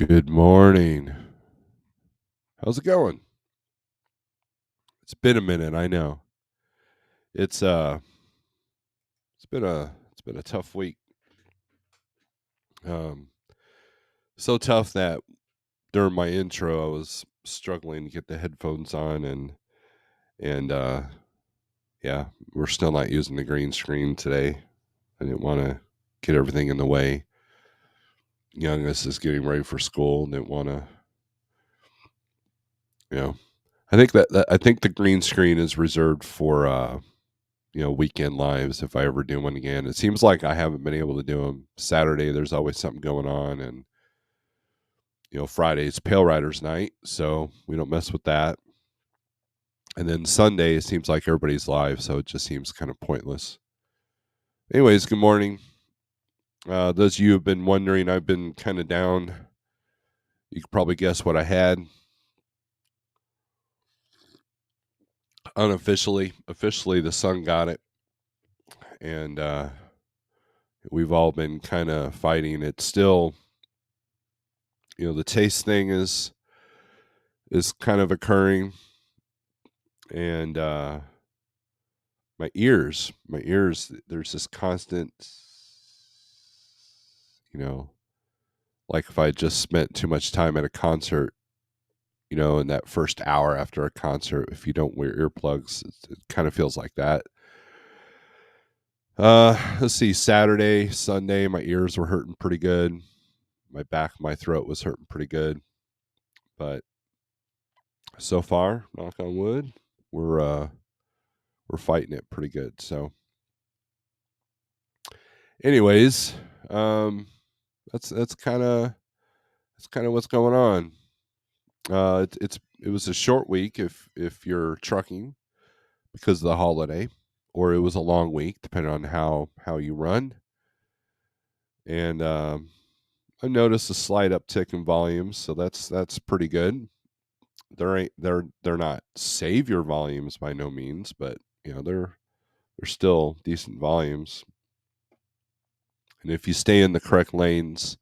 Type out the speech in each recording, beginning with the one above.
Good morning. How's it going? It's been a minute, I know. It's it's been a tough week. Um so tough that during my intro I was struggling to get the headphones on and yeah, we're still not using the green screen today. I didn't want to get everything in the way. Youngest is getting ready for school, didn't want to, you know. I think the green screen is reserved for weekend lives if I ever do one again. It seems like I haven't been able to do them. Saturday, there's always something going on, and Friday's Pale Riders night, so we don't mess with that. And then Sunday, it seems like everybody's live, so it just seems kind of pointless. Anyways, good morning. Those of you who have been wondering, I've been kind of down. You could probably guess what I had. Unofficially, officially, the sun got it, and we've all been kind of fighting. It's still, the taste thing is kind of occurring, and my ears, there's this constant, you know like if I just spent too much time at a concert, in that first hour after a concert, if you don't wear earplugs, it kind of feels like that. Let's see, Saturday, Sunday, my ears were hurting pretty good. My back, my throat was hurting pretty good, but so far, knock on wood, we're fighting it pretty good. So anyways, um that's kind of what's going on. It was a short week if you're trucking because of the holiday, or it was a long week depending on how you run. And I noticed a slight uptick in volumes, so that's pretty good. They're not savior volumes by no means, but they're still decent volumes. And if you stay in the correct lanes,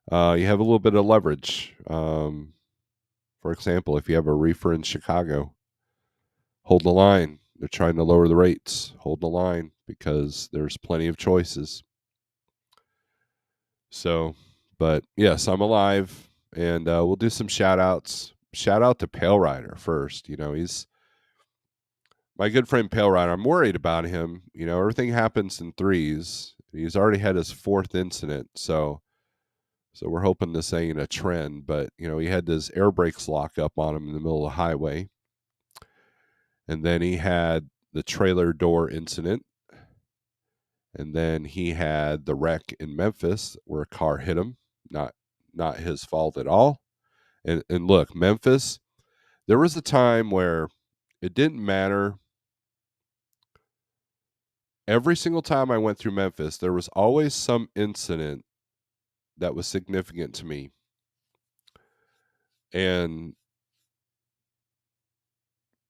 you have a little bit of leverage. For example, if you have a reefer in Chicago, hold the line. They're trying to lower the rates. Hold the line because there's plenty of choices. So, but yes, I'm alive, and we'll do some shout outs. Shout out to Pale Rider first. He's my good friend Pale Rider. I'm worried about him. Everything happens in threes. He's already had his fourth incident, so we're hoping this ain't a trend. But he had his air brakes lock up on him in the middle of the highway, and then he had the trailer door incident, and then he had the wreck in Memphis where a car hit him. Not his fault at all. And look, Memphis, there was a time where it didn't matter. Every single time I went through Memphis, there was always some incident that was significant to me. And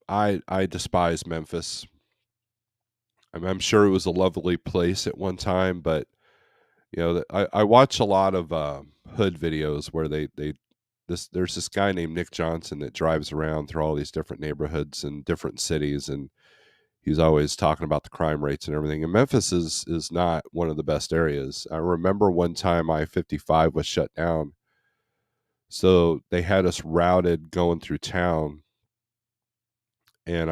I despise Memphis. I'm sure it was a lovely place at one time, but I watch a lot of hood videos where there's this guy named Nick Johnson that drives around through all these different neighborhoods and different cities, and he's always talking about the crime rates and everything. And Memphis is not one of the best areas. I remember one time I-55 was shut down, so they had us routed going through town, and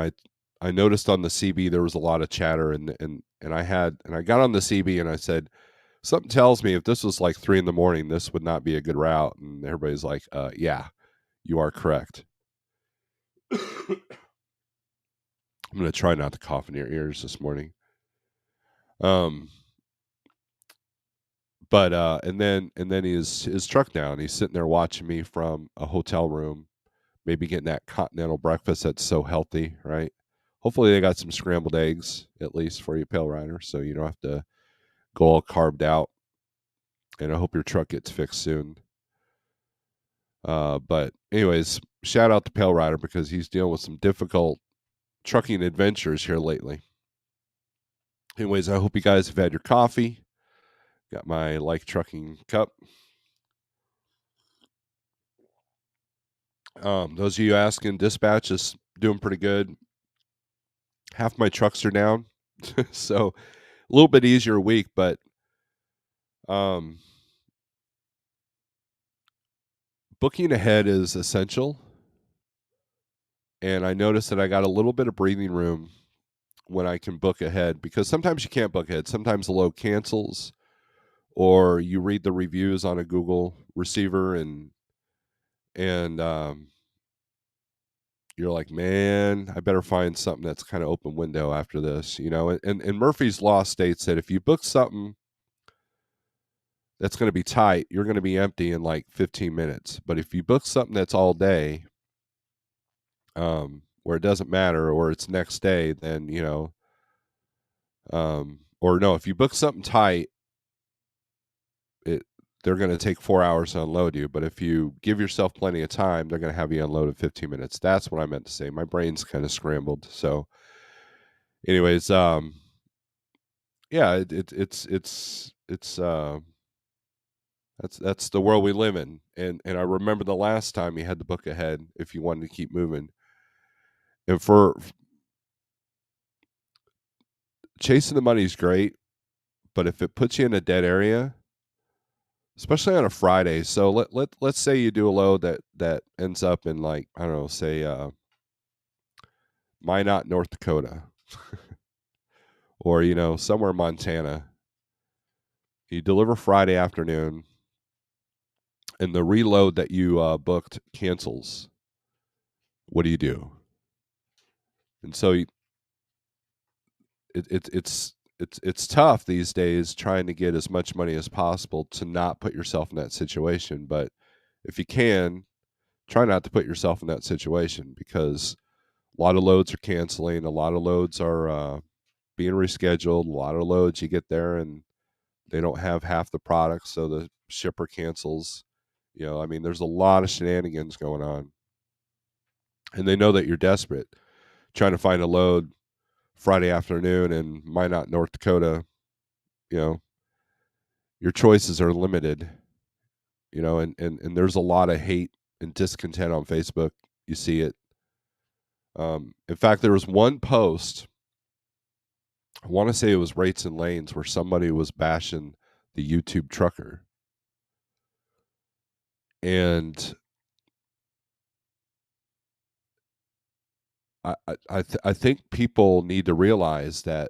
I noticed on the CB there was a lot of chatter, and I got on the CB and I said, something tells me if this was like 3 in the morning, this would not be a good route. And everybody's like, yeah, you are correct. I'm going to try not to cough in your ears this morning. Um, but and then his truck down. He's sitting there watching me from a hotel room, maybe getting that continental breakfast that's so healthy, right? Hopefully they got some scrambled eggs at least for you, Pale Rider, so you don't have to go all carved out. And I hope your truck gets fixed soon. But anyways, shout out to Pale Rider because he's dealing with some difficult trucking adventures here lately. Anyways, I hope you guys have had your coffee. Got my Like Trucking cup. Those of you asking, dispatch is doing pretty good. Half my trucks are down, so a little bit easier week, but um, booking ahead is essential. And I noticed that I got a little bit of breathing room when I can book ahead, because sometimes you can't book ahead. Sometimes the load cancels, or you read the reviews on a Google receiver, and you're like, man, I better find something that's kind of open window after this, you know. And Murphy's Law states that if you book something that's going to be tight, you're going to be empty in like 15 minutes. But if you book something that's all day, where it doesn't matter, or it's next day, then you know, or no, if you book something tight, it they're going to take 4 hours to unload you. But if you give yourself plenty of time, they're going to have you unload in 15 minutes. That's what I meant to say. My brain's kind of scrambled. So, anyways, yeah, it's that's the world we live in. And I remember the last time you had to book ahead if you wanted to keep moving. And for chasing the money is great, but if it puts you in a dead area, especially on a Friday. So let's say you do a load that ends up in, like, I don't know, say Minot, North Dakota, or you know, somewhere in Montana. You deliver Friday afternoon, and the reload that you booked cancels. What do you do? And so it's tough these days trying to get as much money as possible to not put yourself in that situation. But if you can, try not to put yourself in that situation, because a lot of loads are canceling. A lot of loads are being rescheduled. A lot of loads you get there and they don't have half the product, so the shipper cancels. You know, I mean, there's a lot of shenanigans going on, and they know that you're desperate, trying to find a load Friday afternoon in Minot, North Dakota. You know, your choices are limited. You know, and there's a lot of hate and discontent on Facebook. You see it. In fact, there was one post, I want to say it was Rates and Lanes, where somebody was bashing the YouTube trucker. And I think people need to realize that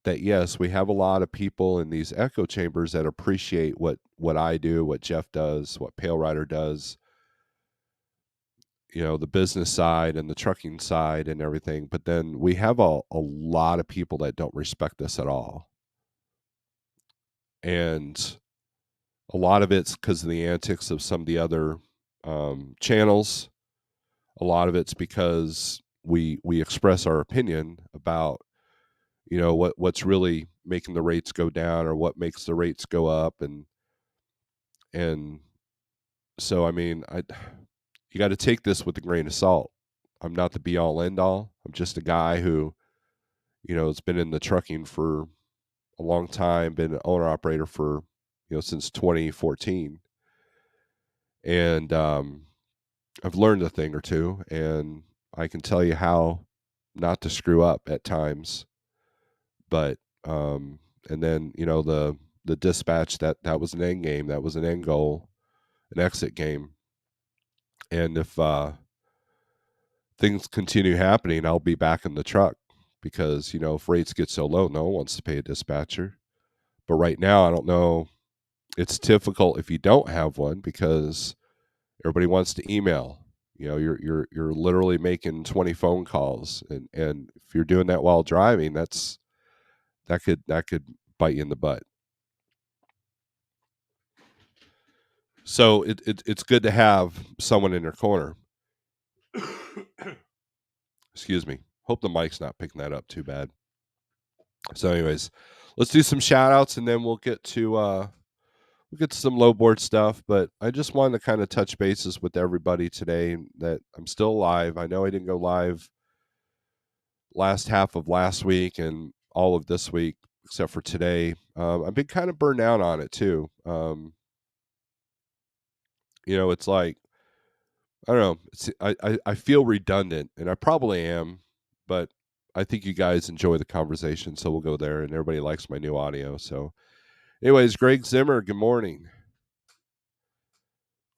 yes, we have a lot of people in these echo chambers that appreciate what I do, what Jeff does, what Pale Rider does, you know, the business side and the trucking side and everything. But then we have a lot of people that don't respect us at all. And a lot of it's because of the antics of some of the other channels. A lot of it's because we express our opinion about, you know, what's really making the rates go down or what makes the rates go up. And so, I mean, I you got to take this with a grain of salt. I'm not the be all end all. I'm just a guy who, you know, has been in the trucking for a long time, been an owner operator for, you know, since 2014. And I've learned a thing or two, and I can tell you how not to screw up at times. But and then, you know, the dispatch, that was an end game, that was an end goal, an exit game. And if things continue happening, I'll be back in the truck, because, you know, if rates get so low, no one wants to pay a dispatcher. But right now, I don't know. It's difficult if you don't have one, because everybody wants to email. You know, you're literally making 20 phone calls, and if you're doing that while driving, that could bite you in the butt. So it's good to have someone in your corner. Excuse me. Hope the mic's not picking that up too bad. So, anyways, let's do some shout outs, and then we'll get to some low board stuff. But I just wanted to kind of touch bases with everybody today that I'm still alive. I know I didn't go live last half of last week and all of this week except for today. I've been kind of burned out on it too. You know, it's like I don't know. I feel redundant, and I probably am, but I think you guys enjoy the conversation, so we'll go there. And everybody likes my new audio. So, anyways, Greg Zimmer, good morning.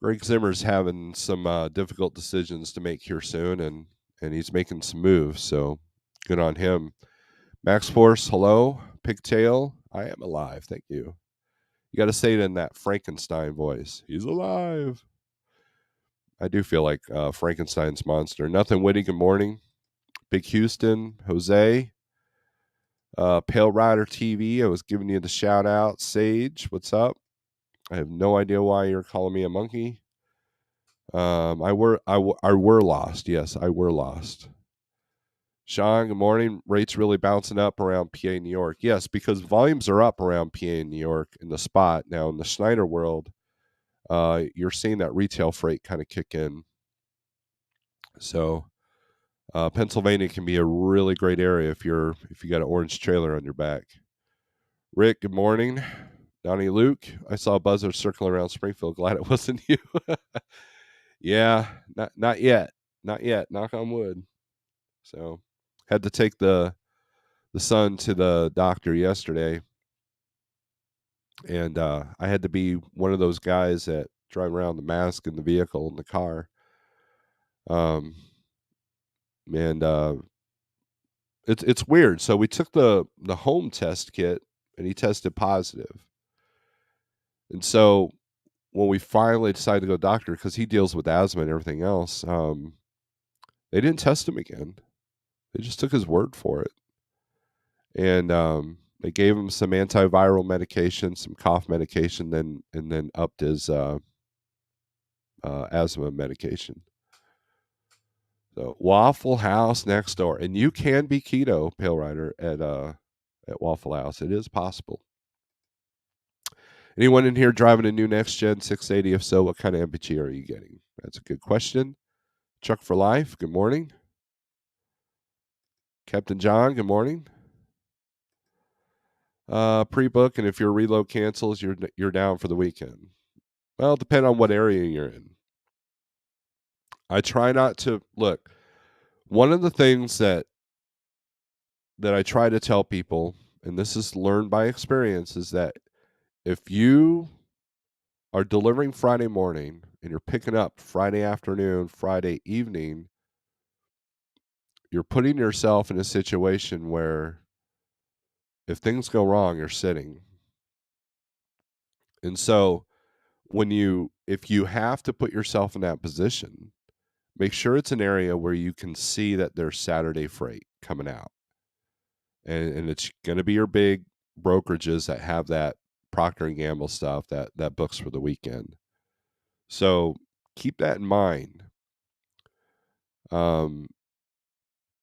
Greg Zimmer's having some difficult decisions to make here soon, and he's making some moves. So, good on him. Max Force, hello. Pigtail, I am alive. Thank you. You got to say it in that Frankenstein voice. He's alive. I do feel like Frankenstein's monster. Nothing witty. Good morning. Big Houston, Jose, Pale Rider TV. I was giving you the shout out. Sage, what's up? I have no idea why you're calling me a monkey. I were lost. Yes, I were lost. Sean, good morning. Rates really bouncing up around PA, New York. Yes, because volumes are up around PA and New York in the spot. Now in the Schneider world, you're seeing that retail freight kind of kick in. So Pennsylvania can be a really great area if you got an orange trailer on your back. Rick, good morning. Donnie Luke, I saw a buzzer circling around Springfield. Glad it wasn't you. Yeah, not yet. Not yet. Knock on wood. So had to take the son to the doctor yesterday, and I had to be one of those guys that drive around the mask in the vehicle in the car. Um, and it's weird. So we took the home test kit, and he tested positive. And so when we finally decided to go to the doctor, because he deals with asthma and everything else, they didn't test him again. They just took his word for it, and they gave him some antiviral medication, some cough medication, then upped his asthma medication. So Waffle House next door, and you can be keto, Pale Rider, at Waffle House. It is possible. Anyone in here driving a new next gen 680? If so, what kind of MPG are you getting? That's a good question. Chuck for Life, good morning. Captain John, good morning. Pre-book, and if your reload cancels, you're down for the weekend. Well, depend on what area you're in. I try not to look. One of the things that I try to tell people, and this is learned by experience, is that if you are delivering Friday morning and you're picking up Friday afternoon, Friday evening, you're putting yourself in a situation where if things go wrong, you're sitting. And so if you have to put yourself in that position, make sure it's an area where you can see that there's Saturday freight coming out. And it's going to be your big brokerages that have that Procter and Gamble stuff that books for the weekend. So keep that in mind.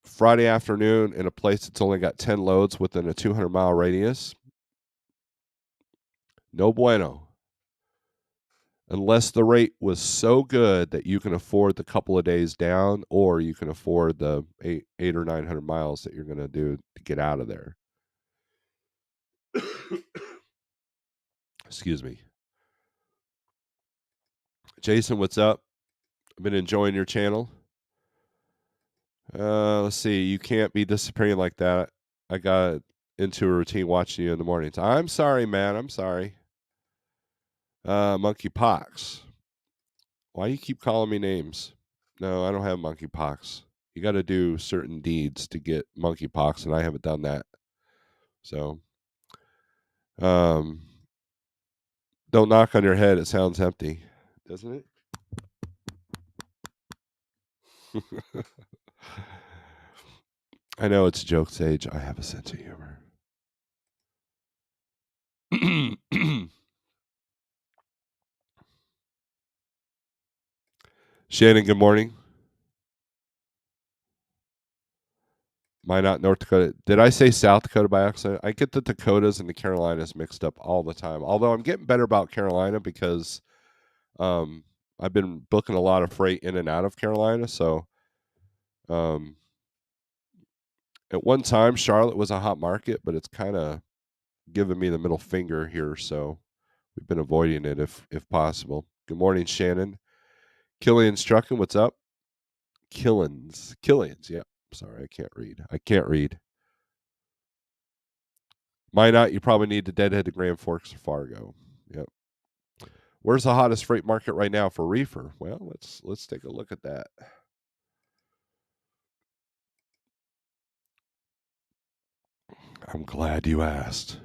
Friday afternoon in a place that's only got 10 loads within a 200-mile radius, no bueno. Unless the rate was so good that you can afford the couple of days down, or you can afford the eight or 900 miles that you're going to do to get out of there. Excuse me. Jason, what's up? I've been enjoying your channel. Let's see. You can't be disappearing like that. I got into a routine watching you in the mornings. I'm sorry, man. I'm sorry. Monkeypox. Why do you keep calling me names? No, I don't have monkeypox. You got to do certain deeds to get monkeypox, and I haven't done that. So, don't knock on your head. It sounds empty, doesn't it? I know it's a joke, Sage. I have a sense of humor. Shannon, good morning. Minot, North Dakota. Did I say South Dakota by accident? I get the Dakotas and the Carolinas mixed up all the time. Although I'm getting better about Carolina because I've been booking a lot of freight in and out of Carolina. So at one time, Charlotte was a hot market, but it's kind of giving me the middle finger here. So we've been avoiding it if possible. Good morning, Shannon. Killian's Trucking, what's up? Killian's, yeah. Sorry, I can't read. Why not? You probably need to deadhead to Grand Forks or Fargo. Yep. Where's the hottest freight market right now for reefer? Well, let's take a look at that. I'm glad you asked.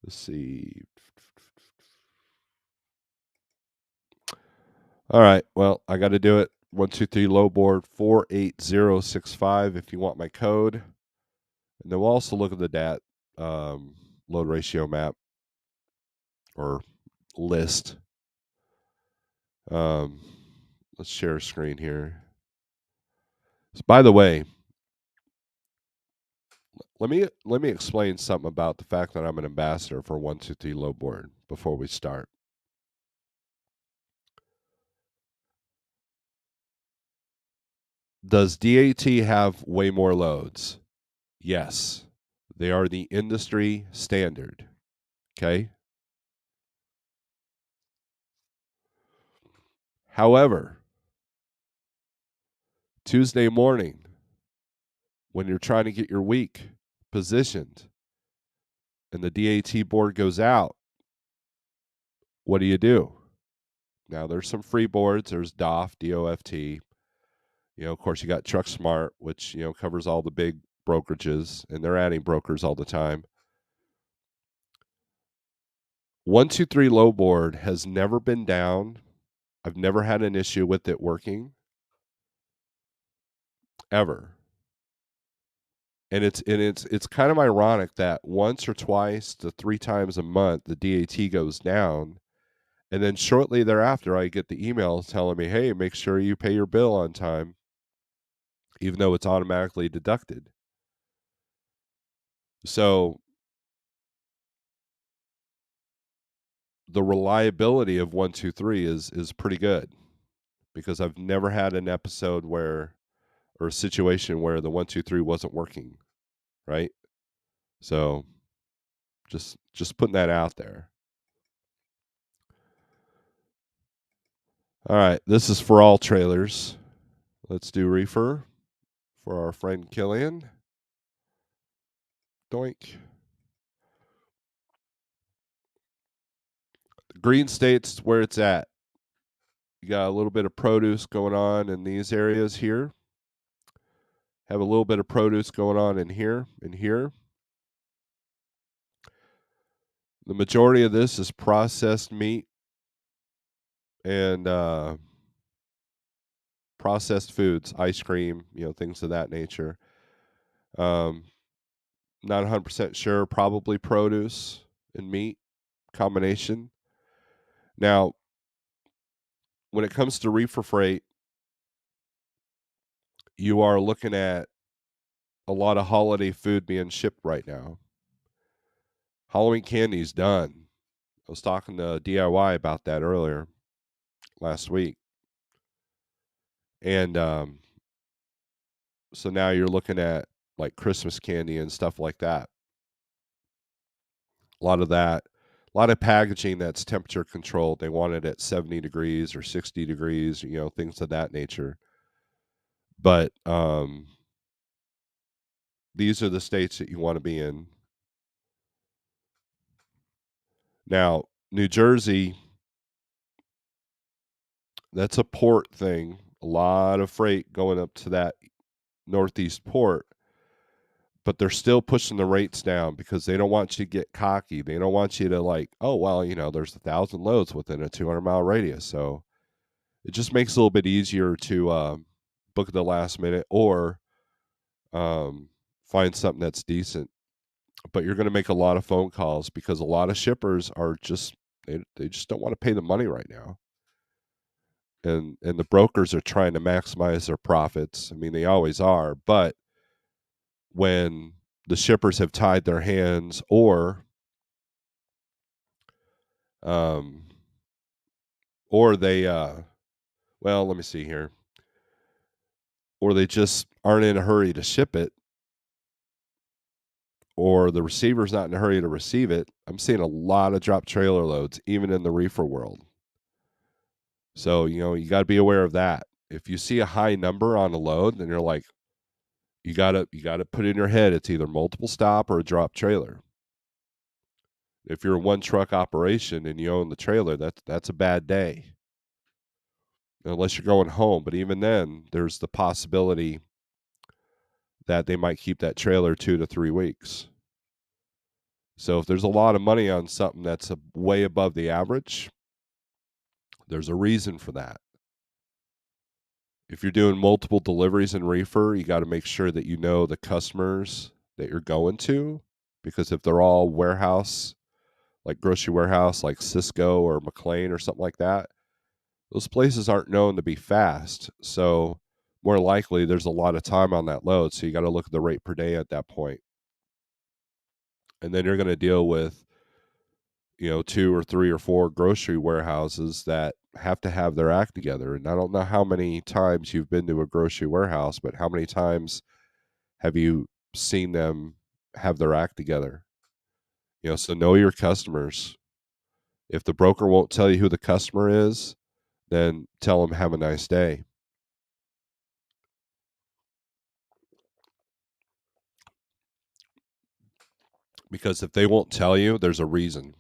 Let's see. All right. Well, I got to do it. 123 low board 48065 if you want my code. And then we'll also look at the DAT load ratio map or list. Let's share a screen here. So by the way, let me explain something about the fact that I'm an ambassador for 123 low board before we start. Does DAT have way more loads? Yes. They are the industry standard. Okay? However, Tuesday morning, when you're trying to get your week positioned and the DAT board goes out, what do? Now, there's some free boards. There's DOF, DOFT. Of course, you got Truck Smart, which, covers all the big brokerages, and they're adding brokers all the time. 123 low board has never been down. I've never had an issue with it working ever. And it's kind of ironic that once or twice to 3 times a month the DAT goes down, and then shortly thereafter I get the email telling me, "Hey, make sure you pay your bill on time," even though it's automatically deducted. So the reliability of 123 is pretty good because I've never had an episode where or a situation where the 123 wasn't working, right? So just putting that out there. All right, this is for all trailers. Let's do reefer for our friend Killian. Doink. Green state's where it's at. You got a little bit of produce going on in these areas here. Have a little bit of produce going on in here and here. The majority of this is processed meat and processed foods, ice cream, things of that nature. Not 100% sure. Probably produce and meat combination. Now, when it comes to reefer freight, you are looking at a lot of holiday food being shipped right now. Halloween candy's done. I was talking to DIY about that earlier last week. And so now you're looking at like Christmas candy and stuff like that. A lot of that, a lot of packaging that's temperature controlled. They want it at 70 degrees or 60 degrees, things of that nature. But these are the states that you want to be in. Now, New Jersey, that's a port thing. A lot of freight going up to that northeast port, but they're still pushing the rates down because they don't want you to get cocky. They don't want you to like, oh, well, there's 1,000 loads within a 200-mile radius. So it just makes it a little bit easier to book at the last minute or find something that's decent. But you're going to make a lot of phone calls because a lot of shippers are just, they just don't want to pay the money right now. And the brokers are trying to maximize their profits. I mean, they always are, but when the shippers have tied their hands or they well, let me see here. Or they just aren't in a hurry to ship it, or the receiver's not in a hurry to receive it. I'm seeing a lot of drop trailer loads even in the reefer world. So, you got to be aware of that. If you see a high number on a load, then you're like, you got to put in your head it's either multiple stop or a drop trailer. If you're a one truck operation and you own the trailer, that's a bad day. Unless you're going home, but even then, there's the possibility that they might keep that trailer 2 to 3 weeks. So if there's a lot of money on something that's way above the average, there's a reason for that. If you're doing multiple deliveries in reefer, you got to make sure that you know the customers that you're going to, because if they're all warehouse, like grocery warehouse, like Cisco or McLean or something like that, those places aren't known to be fast. So more likely there's a lot of time on that load. So you got to look at the rate per day at that point. And then you're going to deal with, 2 or 3 or 4 grocery warehouses that have to have their act together. And I don't know how many times you've been to a grocery warehouse, but how many times have you seen them have their act together? So know your customers. If the broker won't tell you who the customer is, then tell them have a nice day. Because if they won't tell you, there's a reason.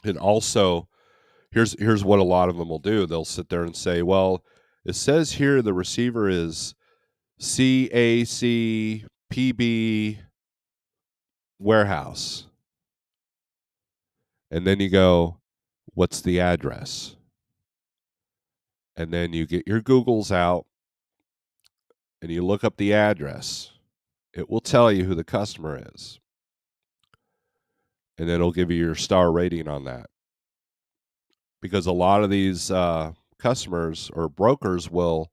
And also, here's what a lot of them will do. They'll sit there and say, "Well, it says here the receiver is CACPB warehouse." And then you go, "What's the address?" And then you get your Googles out and you look up the address. It will tell you who the customer is. And then it'll give you your star rating on that. Because a lot of these customers or brokers will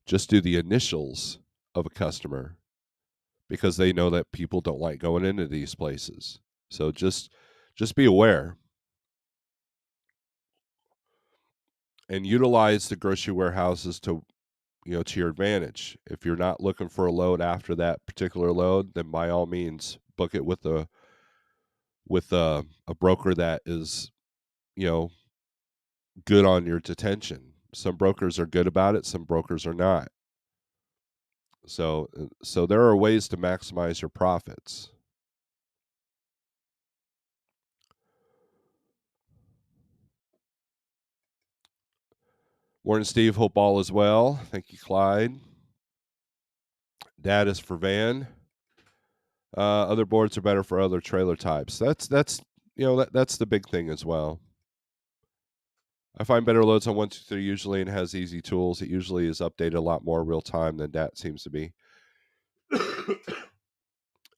just do the initials of a customer because they know that people don't like going into these places. So just be aware and utilize the grocery warehouses to your advantage. If you're not looking for a load after that particular load, then by all means book it with a broker that is, you know, good on your detention. Some brokers are good about it, some brokers are not. So there are ways to maximize your profits. Warren Steve, hope all is well. Thank you, Clyde. Dad is for van. Other boards are better for other trailer types. That's the big thing as well. I find better loads on 123 usually and has easy tools. It usually is updated a lot more real time than DAT seems to be.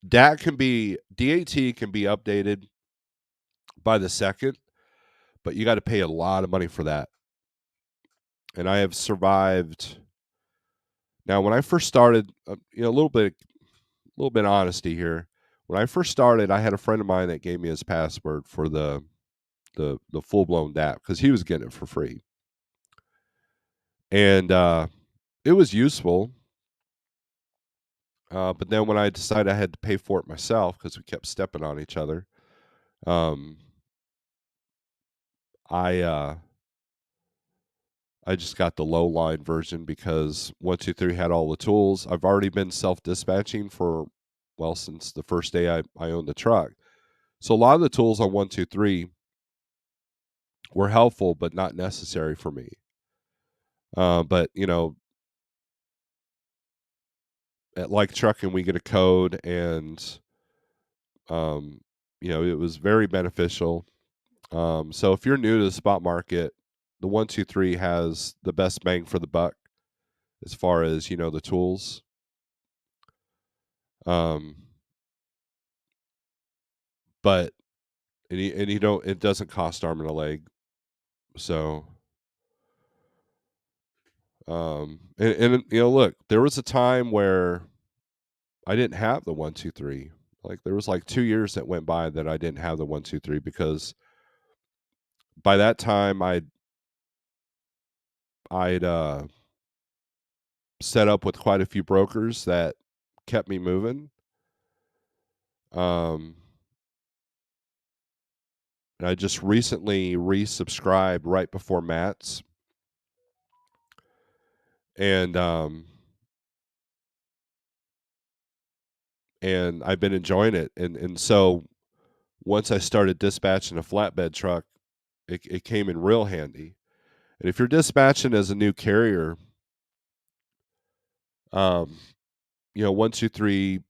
DAT can be DAT can be updated by the second, but you got to pay a lot of money for that. And I have survived. Now, when I first started, a little bit honesty here. When I first started, I had a friend of mine that gave me his password for the full blown DAT because he was getting it for free, and it was useful. But then when I decided I had to pay for it myself because we kept stepping on each other, um, I I just got the low line version because 123 had all the tools. I've already been self dispatching for since the first day I owned the truck. So a lot of the tools on 123 were helpful but not necessary for me. But at Like Trucking, we get a code, and um, it was very beneficial. So if you're new to the spot market, the 123 has the best bang for the buck as far as the tools. Um, but and you don't it doesn't cost arm and a leg. So and look, there was a time where I didn't have the 123. Like there was like 2 years that went by that I didn't have the 123 because by that time I'd set up with quite a few brokers that kept me moving. Um And I just recently resubscribed right before Matt's, and I've been enjoying it. And so once I started dispatching a flatbed truck, it came in real handy. And if you're dispatching as a new carrier, um, 123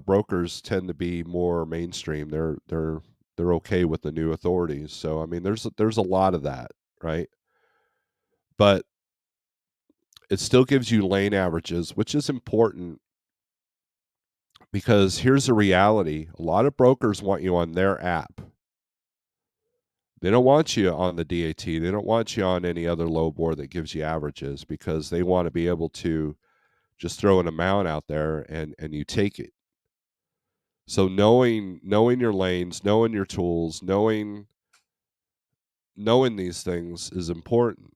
brokers tend to be more mainstream. They're okay with the new authorities. So I mean, there's a lot of that, right? But it still gives you lane averages, which is important because here's the reality: a lot of brokers want you on their app. They don't want you on the DAT. They don't want you on any other low board that gives you averages because they want to be able to just throw an amount out there and you take it. So knowing your lanes, knowing your tools, knowing these things is important.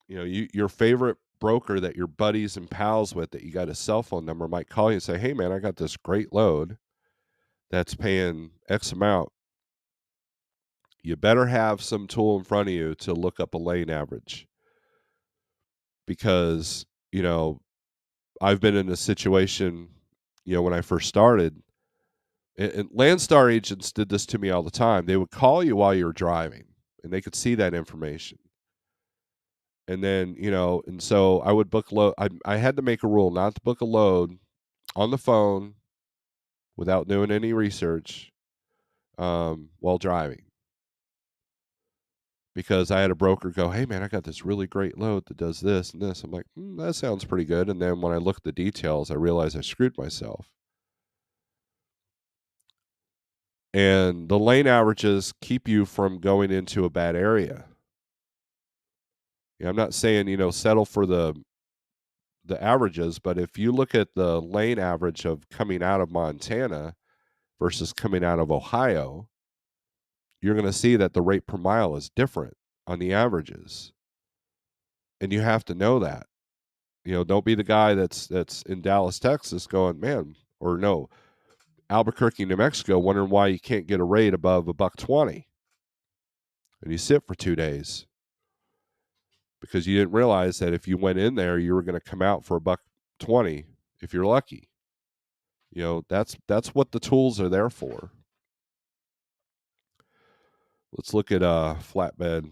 Your favorite broker that your buddies and pals with that you got a cell phone number might call you and say, "Hey man, I got this great load that's paying X amount." You better have some tool in front of you to look up a lane average because, I've been in a situation, when I first started, and Landstar agents did this to me all the time. They would call you while you were driving and they could see that information. And then, and so I would book load. I had to make a rule not to book a load on the phone without doing any research while driving. Because I had a broker go, "Hey man, I got this really great load that does this and this." I'm like, that sounds pretty good. And then when I look at the details, I realize I screwed myself. And the lane averages keep you from going into a bad area. I'm not saying, settle for the averages, but if you look at the lane average of coming out of Montana versus coming out of Ohio, you're going to see that the rate per mile is different on the averages. And you have to know that. Don't be the guy that's in Dallas, Texas going, "Man," or no, Albuquerque, New Mexico, wondering why you can't get a rate above a $1.20. And you sit for 2 days because you didn't realize that if you went in there, you were going to come out for a $1.20 if you're lucky. That's what the tools are there for. Let's look at flatbed.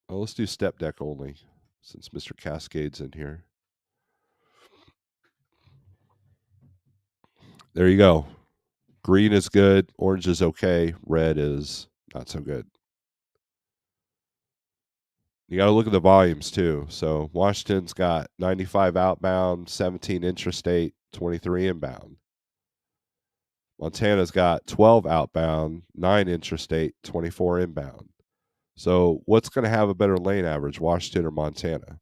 Oh, let's do step deck only since Mr. Cascade's in here. There you go. Green is good, orange is okay, red is not so good. You got to look at the volumes too. So Washington's got 95 outbound, 17 intrastate, 23 inbound. Montana's got 12 outbound, 9 intrastate, 24 inbound. So what's going to have a better lane average, Washington or Montana?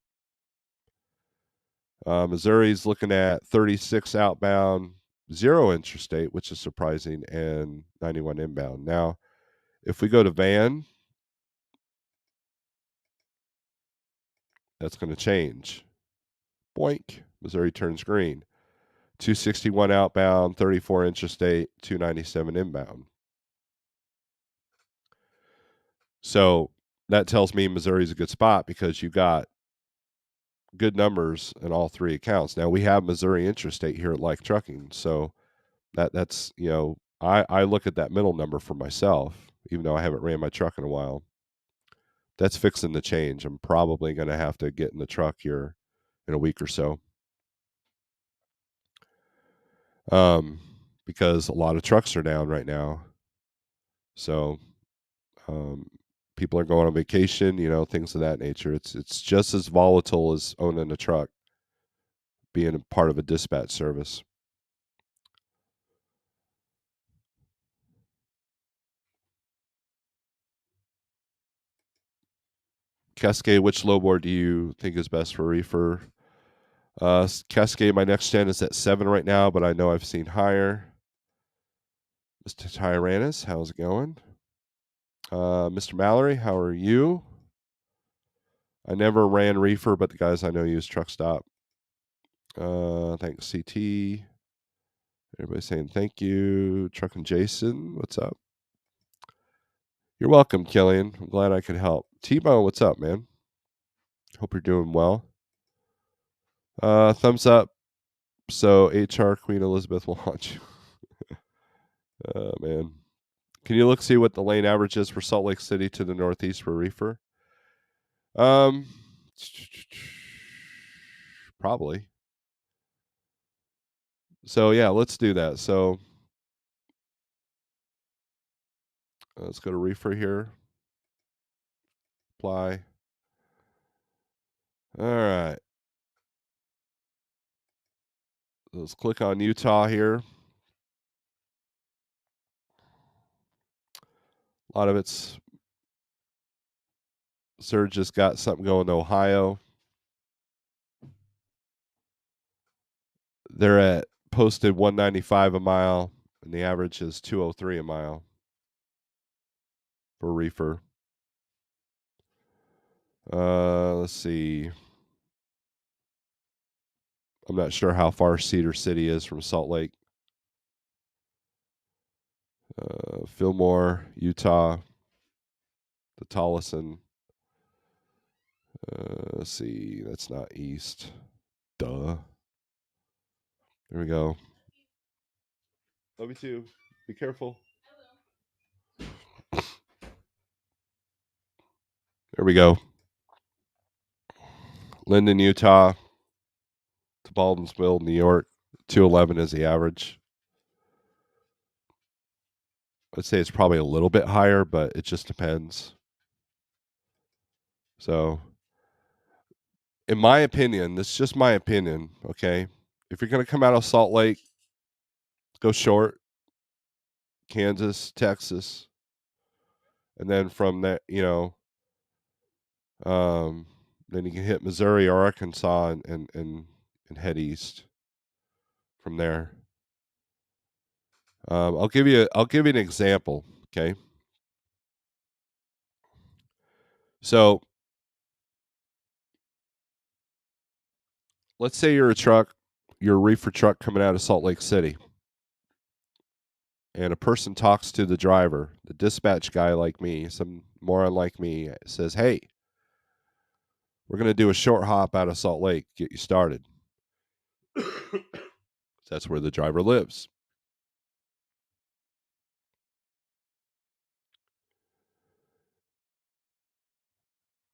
Missouri's looking at 36 outbound, 0 intrastate, which is surprising, and 91 inbound. Now, if we go to Van, that's going to change. Boink. Missouri turns green. 261 outbound, 34 intrastate, 297 inbound. So that tells me Missouri's a good spot because you got good numbers in all three accounts. Now we have Missouri intrastate here at Like Trucking, so that's I look at that middle number for myself, even though I haven't ran my truck in a while. That's fixing to change. I'm probably going to have to get in the truck here in a week or so. Because a lot of trucks are down right now. So, people are going on vacation, things of that nature. It's just as volatile as owning a truck, being a part of a dispatch service. Cascade, which lowboard do you think is best for reefer? Cascade, my next gen is at 7 right now, but I know I've seen higher. Mr. Tyrannus, how's it going? Mr. Mallory, how are you? I never ran reefer, but the guys I know use truck stop. Thanks, CT. Everybody saying thank you. Truckin' Jason, what's up? You're welcome, Killian. I'm glad I could help. T-Bone, what's up, man? Hope you're doing well. Thumbs up. So HR Queen Elizabeth will haunt you. Oh, man. Can you look see what the lane average is for Salt Lake City to the northeast for reefer? Probably. So yeah, let's do that. So let's go to reefer here. Apply. All right. Let's click on Utah here. A lot of it's Surge just got something going to Ohio. They're at posted 195 a mile, and the average is 203 a mile for reefer. Let's see. I'm not sure how far Cedar City is from Salt Lake. Fillmore, Utah, the Tolleson. Let's see. That's not east. Duh. There we go. Love you too. Be careful. There we go. Linden, Utah to Baldwinsville, New York. 211 is the average. I'd say it's probably a little bit higher, but it just depends. So, in my opinion, this is just my opinion, okay? If you're going to come out of Salt Lake, go short, Kansas, Texas, and then from that, then you can hit Missouri or Arkansas and head east from there. I'll give you an example, okay? So let's say you're a reefer truck coming out of Salt Lake City, and a person talks to the driver, the dispatch guy like me, some moron like me, says, "Hey, we're going to do a short hop out of Salt Lake, get you started." That's where the driver lives.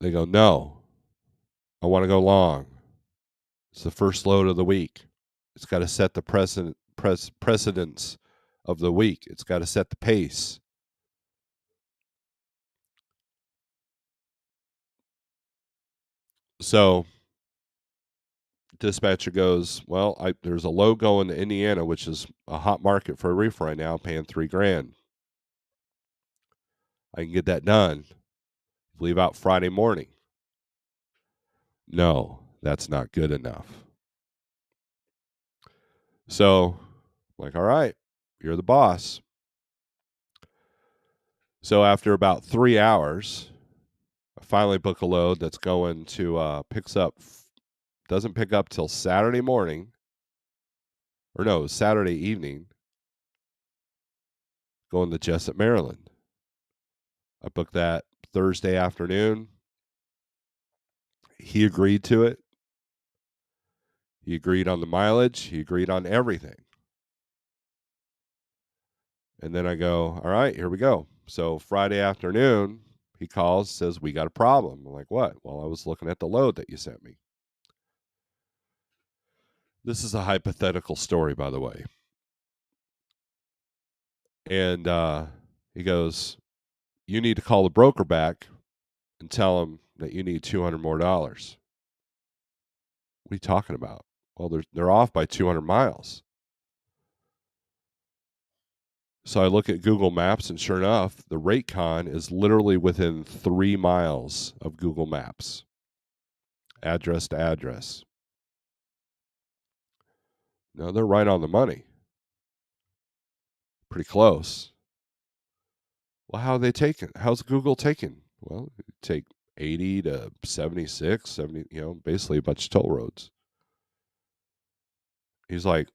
They go, "No, I want to go long. It's the first load of the week. It's got to set the precedence of the week. It's got to set the pace." So dispatcher goes, "Well, there's a load going to Indiana, which is a hot market for a reefer right now, paying $3,000. I can get that done. Leave out Friday morning." No, that's not good enough. So, like, all right, you're the boss. So after about 3 hours, I finally book a load that's going to doesn't pick up till Saturday morning, or no, Saturday evening, going to Jessup, Maryland. I booked that Thursday afternoon. He agreed to it. He agreed on the mileage. He agreed on everything. And then I go, all right, here we go. So Friday afternoon, he calls, says, "We got a problem." I'm like, "What?" "Well, I was looking at the load that you sent me." This is a hypothetical story, by the way. And he goes, "You need to call the broker back and tell him that you need $200 more. What are you talking about?" "Well, they're off by 200 miles. So I look at Google Maps, and sure enough, the rate con is literally within 3 miles of Google Maps, address to address. No, they're right on the money. Pretty close. Well, how are they taking? How's Google taking? Well, take 80 to 76, 70, basically a bunch of toll roads. He's like,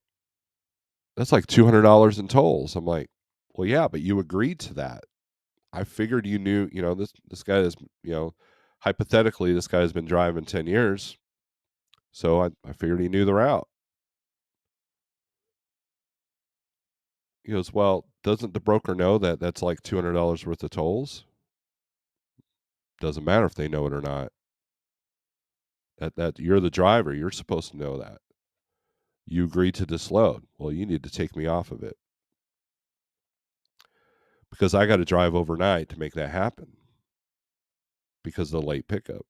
That's like $200 in tolls. I'm like, well, yeah, but you agreed to that. I figured you knew, this guy is, hypothetically, this guy's been driving 10 years. So I figured he knew the route. He goes, well, doesn't the broker know that that's like $200 worth of tolls? Doesn't matter if they know it or not. That you're the driver. You're supposed to know that. You agreed to this load. Well, you need to take me off of it because I got to drive overnight to make that happen because of the late pickup.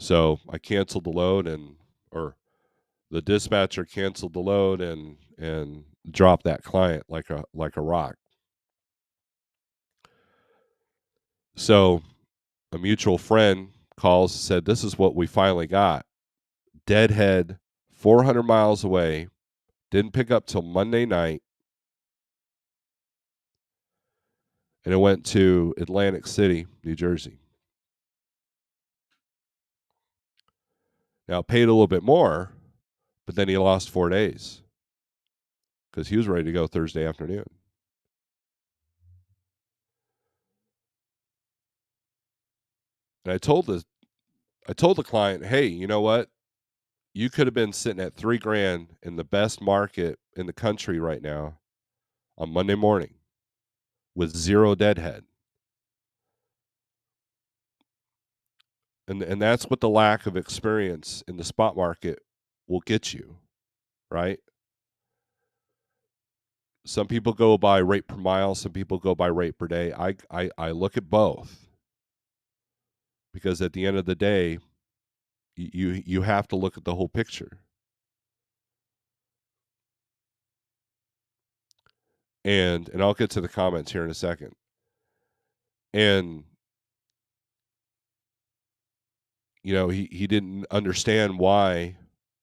So I canceled the load or the dispatcher canceled the load and dropped that client like a rock. So a mutual friend calls and said, "This is what we finally got. Deadhead, 400 miles away, didn't pick up till Monday night, and it went to Atlantic City, New Jersey. Now, paid a little bit more, but then he lost 4 days because he was ready to go Thursday afternoon. And I told the client, "Hey, you know what? You could have been sitting at 3 grand in the best market in the country right now on Monday morning with zero deadhead." And that's what the lack of experience in the spot market will get you, right? Some people go by rate per mile, some people go by rate per day. I look at both because at the end of the day, you have to look at the whole picture. And I'll get to the comments here in a second. And he didn't understand why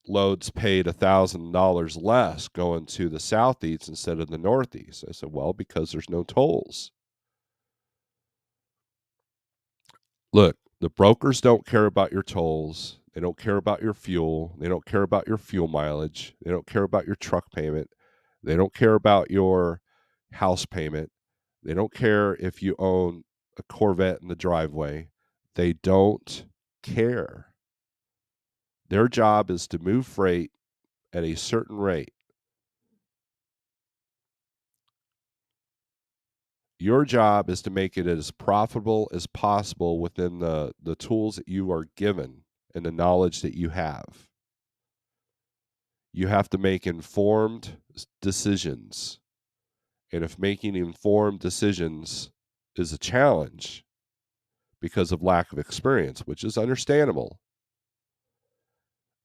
loads paid $1,000 less going to the southeast instead of the northeast. I said, well, because there's no tolls. Look, the brokers don't care about your tolls. They don't care about your fuel. They don't care about your fuel mileage. They don't care about your truck payment. They don't care about your house payment. They don't care if you own a Corvette in the driveway. They don't care. Their job is to move freight at a certain rate. Your job is to make it as profitable as possible within the tools that you are given and the knowledge that you have. You have to make informed decisions. And if making informed decisions is a challenge because of lack of experience, which is understandable,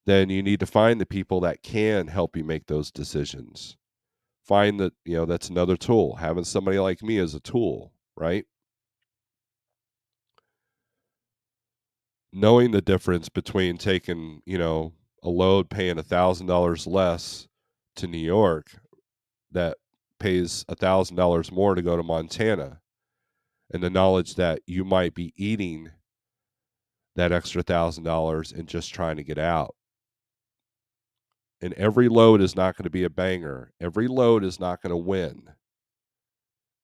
then you need to find the people that can help you make those decisions. Find that, that's another tool. Having somebody like me as a tool, right? Knowing the difference between taking, a load paying $1,000 less to New York that pays $1,000 more to go to Montana, and the knowledge that you might be eating that extra $1,000 and just trying to get out. And every load is not going to be a banger. Every load is not going to win.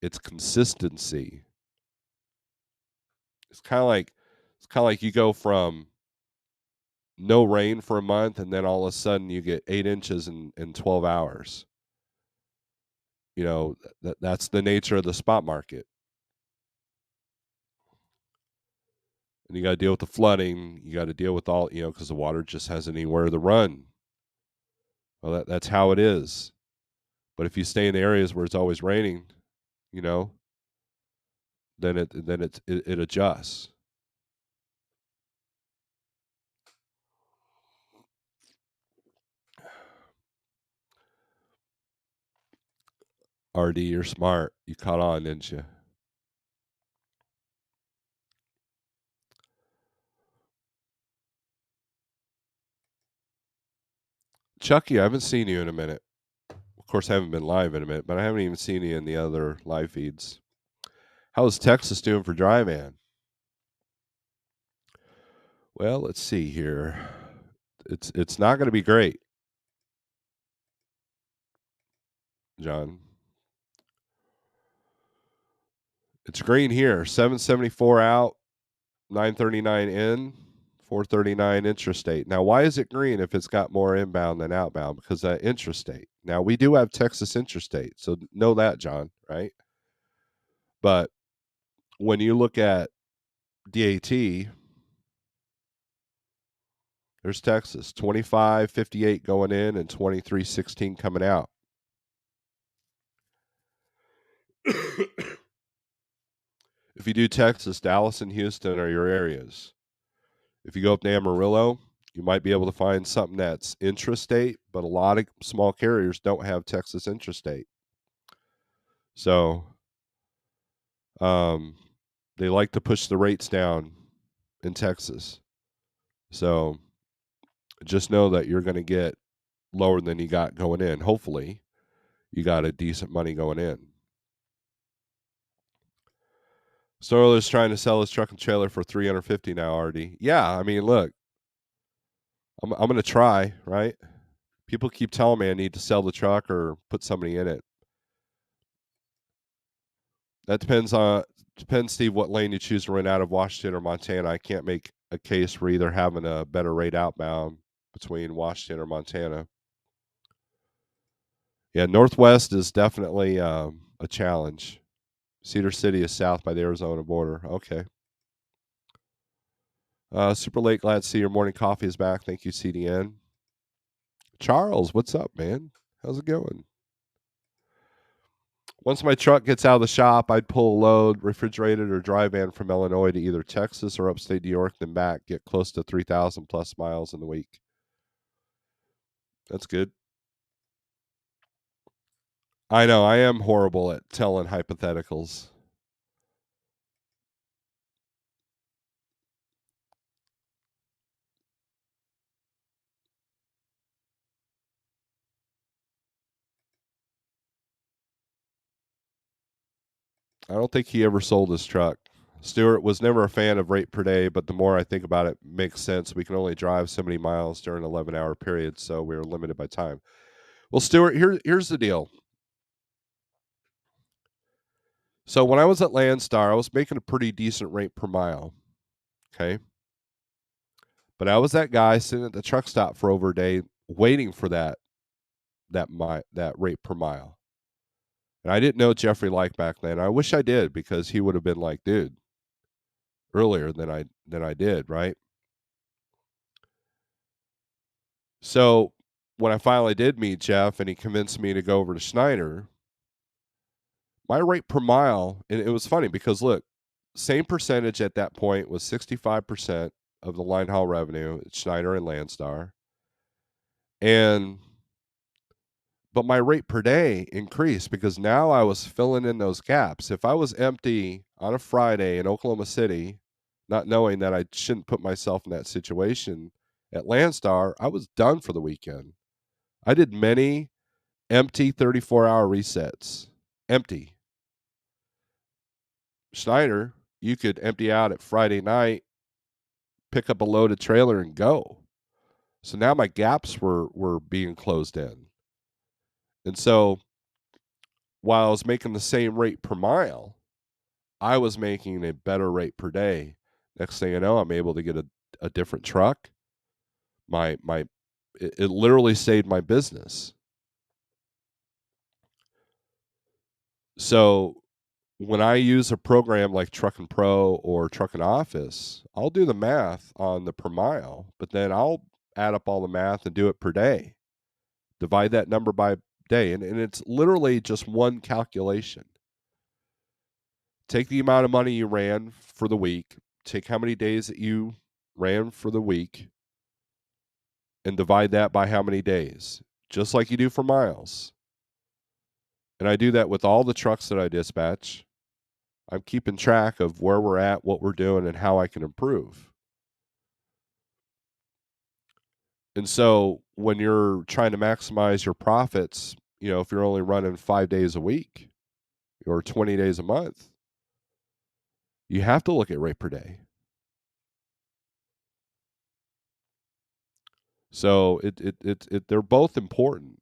It's consistency. It's kind of like you go from no rain for a month and then all of a sudden you get 8 inches in 12 hours. That's the nature of the spot market. And you got to deal with the flooding. You got to deal with all, because the water just hasn't anywhere to run. Well, that's how it is. But if you stay in the areas where it's always raining, you know, then it adjusts. RD, you're smart. You caught on, didn't you? Chucky, I haven't seen you in a minute. Of course, I haven't been live in a minute, but I haven't even seen you in the other live feeds. How's Texas doing for dry man? Well, let's see here. It's not going to be great. John. It's green here. 774 out, 939 in, 439 intrastate. Now, why is it green if it's got more inbound than outbound? Because that intrastate. Now, we do have Texas intrastate, so know that, John, right? But when you look at DAT, there's Texas, 25.58 going in and 23.16 coming out. If you do Texas, Dallas and Houston are your areas. If you go up to Amarillo, you might be able to find something that's intrastate, but a lot of small carriers don't have Texas intrastate. So they like to push the rates down in Texas. So just know that you're going to get lower than you got going in. Hopefully, you got a decent money going in. Snorelord is trying to sell his truck and trailer for $350 now, Artie. Yeah, I mean, look, I'm going to try, right? People keep telling me I need to sell the truck or put somebody in it. That depends, Steve, what lane you choose to run out of Washington or Montana. I can't make a case for either having a better rate outbound between Washington or Montana. Yeah, Northwest is definitely a challenge. Cedar City is south by the Arizona border. Okay. Super late. Glad to see your morning coffee is back. Thank you, CDN. Charles, what's up, man? How's it going? Once my truck gets out of the shop, I'd pull a load, refrigerated or dry van from Illinois to either Texas or upstate New York, then back, get close to 3,000 plus miles in the week. That's good. I know, I am horrible at telling hypotheticals. I don't think he ever sold his truck. Stewart was never a fan of rate per day, but the more I think about it, makes sense. We can only drive so many miles during an 11-hour period, so we are limited by time. Well, Stewart, here's the deal. So when I was at Landstar, I was making a pretty decent rate per mile. Okay. But I was that guy sitting at the truck stop for over a day waiting for that rate per mile. And I didn't know Jeffrey Like back then. I wish I did because he would have been like, dude, earlier than I did, right? So when I finally did meet Jeff and he convinced me to go over to Schneider, my rate per mile, and it was funny because look, same percentage at that point was 65% of the line haul revenue at Schneider and Landstar. And but my rate per day increased because now I was filling in those gaps. If I was empty on a Friday in Oklahoma City, not knowing that I shouldn't put myself in that situation at Landstar, I was done for the weekend. I did many empty 34-hour resets. Empty. Schneider, you could empty out at Friday night, pick up a loaded trailer and go. So now my gaps were being closed in. And so while I was making the same rate per mile, I was making a better rate per day. Next thing you know, I'm able to get a different truck. It literally saved my business. So when I use a program like Truckin' Pro or Truckin' Office, I'll do the math on the per mile, but then I'll add up all the math and do it per day. Divide that number by day. And it's literally just one calculation. Take the amount of money you ran for the week, take how many days that you ran for the week, and divide that by how many days, just like you do for miles. And I do that with all the trucks that I dispatch. I'm keeping track of where we're at, what we're doing, and how I can improve. And so when you're trying to maximize your profits, if you're only running 5 days a week or 20 days a month, you have to look at rate per day. So they're both important.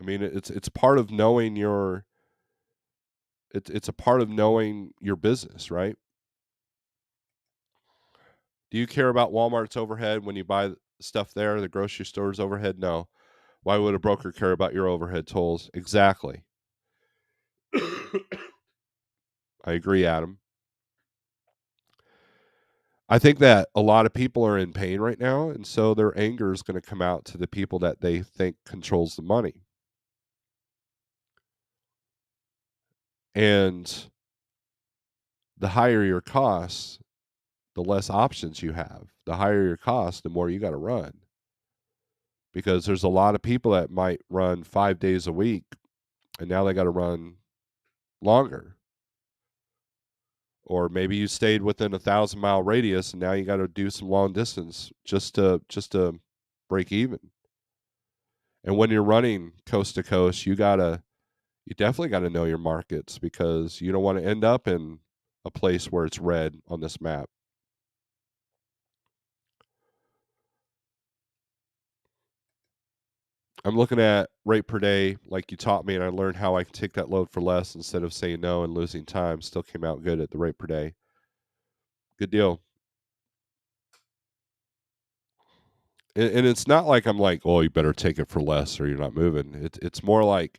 I mean, it's part of knowing your it's a part of knowing your business, right? Do you care about Walmart's overhead when you buy stuff there, the grocery store's overhead? No. Why would a broker care about your overhead tolls? Exactly. I agree, Adam. I think that a lot of people are in pain right now, and so their anger is going to come out to the people that they think controls the money. And the higher your costs, the less options you have. The higher your cost, the more you got to run. Because there's a lot of people that might run 5 days a week, and now they got to run longer. Or maybe you stayed within 1,000-mile radius, and now you got to do some long distance just to break even. And when you're running coast to coast, you definitely got to know your markets because you don't want to end up in a place where it's red on this map. I'm looking at rate per day like you taught me, and I learned how I can take that load for less instead of saying no and losing time. Still came out good at the rate per day. Good deal. And it's not like I'm like, oh, you better take it for less or you're not moving. It's more like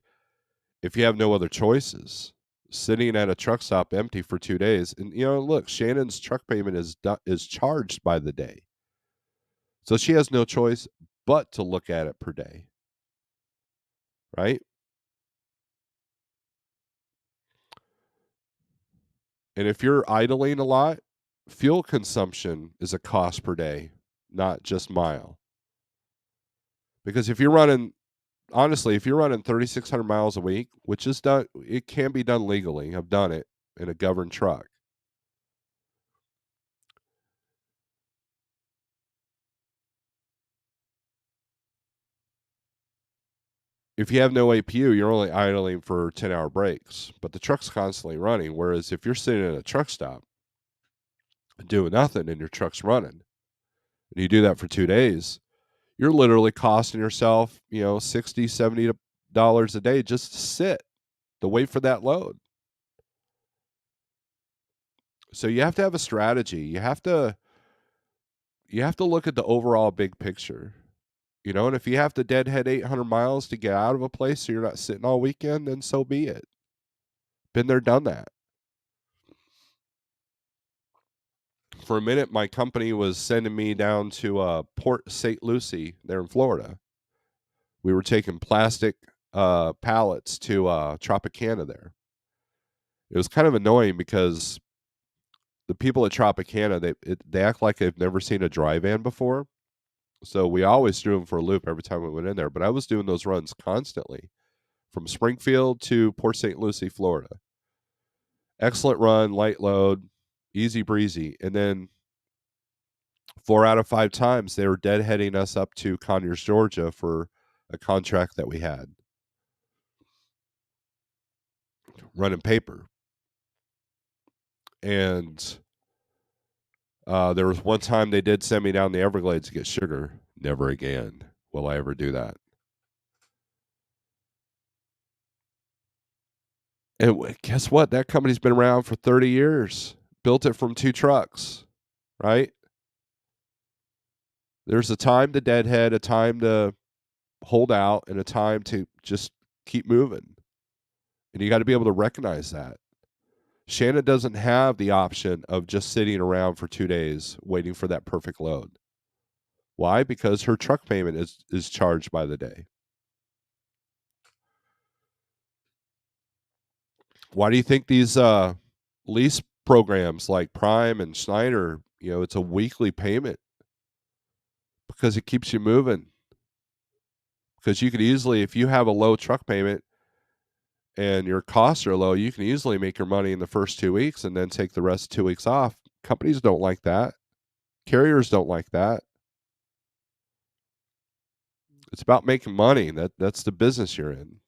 if you have no other choices, sitting at a truck stop empty for 2 days, and look, Shannon's truck payment is charged by the day, so she has no choice but to look at it per day, right? And if you're idling a lot, fuel consumption is a cost per day, not just mile. Because if you're running, honestly, if you're running 3,600 miles a week, which is done, it can be done legally. I've done it in a governed truck. If you have no APU, you're only idling for 10-hour breaks, but the truck's constantly running. Whereas if you're sitting at a truck stop doing nothing and your truck's running, and you do that for 2 days, you're literally costing yourself, 60, $70 a day just to sit, to wait for that load. So you have to have a strategy. You have to look at the overall big picture. And if you have to deadhead 800 miles to get out of a place so you're not sitting all weekend, then so be it. Been there, done that. For a minute, my company was sending me down to Port St. Lucie there in Florida. We were taking plastic pallets to Tropicana there. It was kind of annoying because the people at Tropicana, they act like they've never seen a dry van before. So we always threw them for a loop every time we went in there. But I was doing those runs constantly from Springfield to Port St. Lucie, Florida. Excellent run, light load, easy breezy. And then 4 out of 5 times they were deadheading us up to Conyers, Georgia for a contract that we had running paper. And there was one time they did send me down the Everglades to get sugar. Never again will I ever do that. And guess what? That company's been around for 30 years. Built it from 2 trucks, right? There's a time to deadhead, a time to hold out, and a time to just keep moving. And you got to be able to recognize that. Shannon doesn't have the option of just sitting around for 2 days waiting for that perfect load. Why? Because her truck payment is charged by the day. Why do you think these lease programs like Prime and Schneider, it's a weekly payment? Because it keeps you moving. Because you could easily, if you have a low truck payment and your costs are low, you can easily make your money in the first 2 weeks and then take the rest 2 weeks off. Companies don't like that. Carriers don't like that. It's about making money. That's the business you're in.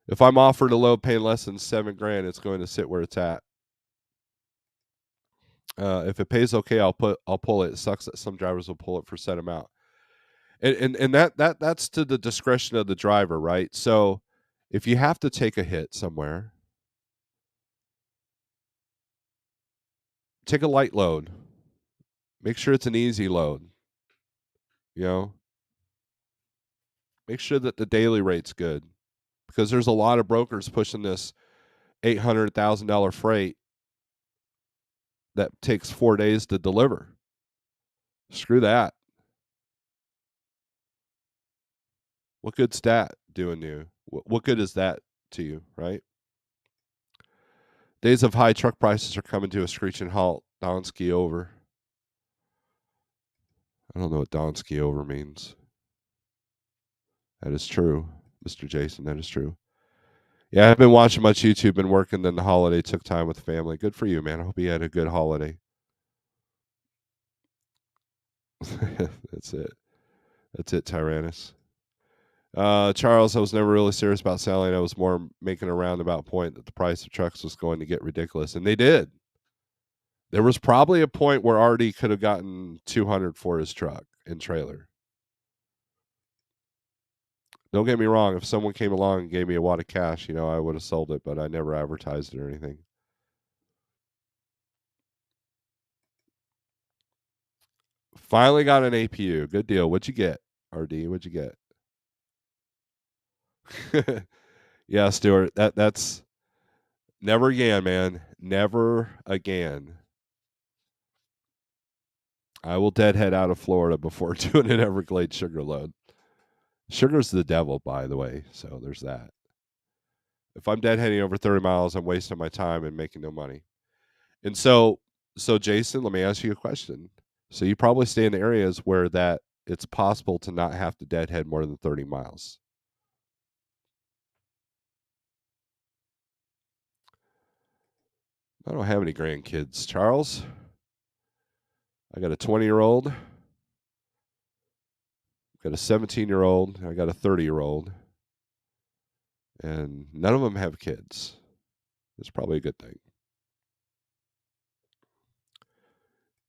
If I'm offered a load paying less than $7,000, it's going to sit where it's at. If it pays okay, I'll pull it. It sucks that some drivers will pull it for set amount. And that's to the discretion of the driver, right? So if you have to take a hit somewhere, take a light load. Make sure it's an easy load. You know, make sure that the daily rate's good because there's a lot of brokers pushing this $800,000 freight that takes 4 days to deliver. Screw that. What good's that doing you? What good is that to you, right? Days of high truck prices are coming to a screeching halt. Donsky over. I don't know what Donsky over means. That is true, Mr. Jason. That is true. Yeah, I've been watching much YouTube, been working, then the holiday took time with family. Good for you, man. I hope you had a good holiday. That's it. That's it, Tyrannus. Charles, I was never really serious about selling. I was more making a roundabout point that the price of trucks was going to get ridiculous, and they did. There was probably a point where Artie could have gotten 200 for his truck and trailer. Don't get me wrong. If someone came along and gave me a wad of cash, I would have sold it, but I never advertised it or anything. Finally got an APU. Good deal. What'd you get, RD? What'd you get? Yeah, Stuart. That's never again, man. Never again. I will deadhead out of Florida before doing an Everglades sugar load. Sugar's the devil, by the way. So there's that. If I'm deadheading over 30 miles, I'm wasting my time and making no money. And so Jason, let me ask you a question. So you probably stay in areas where that it's possible to not have to deadhead more than 30 miles. I don't have any grandkids, Charles. I got a 20-year-old, got a 17-year-old, I got a 30-year-old, and none of them have kids. It's probably a good thing.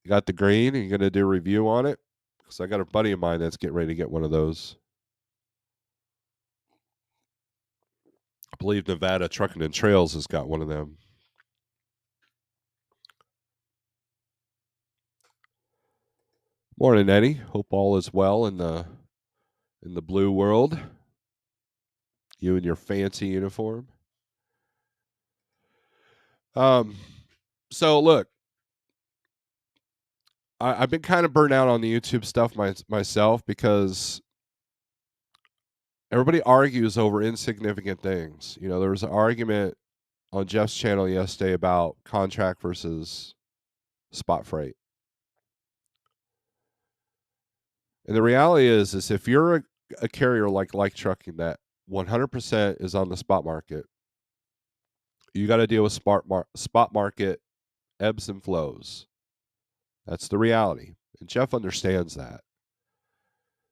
You got the green, and you're going to do a review on it? Because I got a buddy of mine that's getting ready to get one of those. I believe Nevada Trucking and Trails has got one of them. Morning, Eddie. Hope all is well in the blue world. You and your fancy uniform. Um, so look, I've been kind of burnt out on the YouTube stuff myself because everybody argues over insignificant things. There was an argument on Jeff's channel yesterday about contract versus spot freight. And the reality is if you're a carrier like trucking that 100% is on the spot market, you got to deal with spot market ebbs and flows. That's the reality. And Jeff understands that.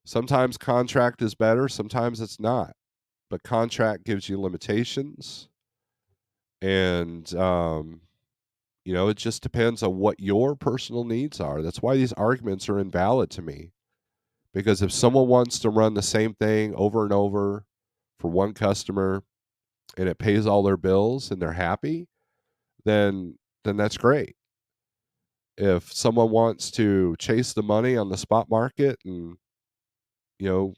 Sometimes contract is better, sometimes it's not. But contract gives you limitations. And, it just depends on what your personal needs are. That's why these arguments are invalid to me. Because if someone wants to run the same thing over and over for one customer and it pays all their bills and they're happy, then that's great. If someone wants to chase the money on the spot market and you know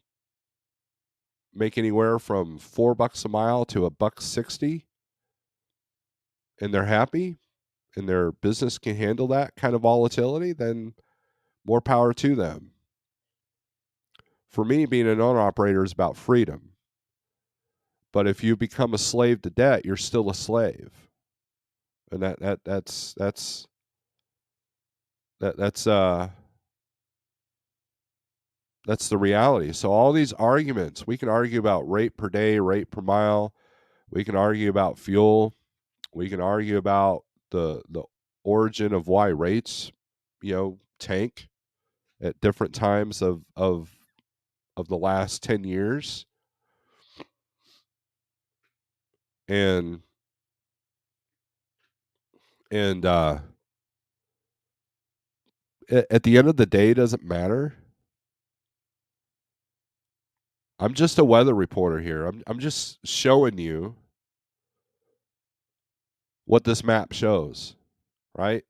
make anywhere from $4 a mile to $1.60 and they're happy and their business can handle that kind of volatility, then more power to them. For me, being an owner operator is about freedom. But if you become a slave to debt, you're still a slave. And that's the reality. So all these arguments, we can argue about rate per day, rate per mile, we can argue about fuel, we can argue about the origin of why rates, tank at different times of the last 10 years. And and at the end of the day, it doesn't matter I'm just a weather reporter here. I'm just showing you what this map shows, right?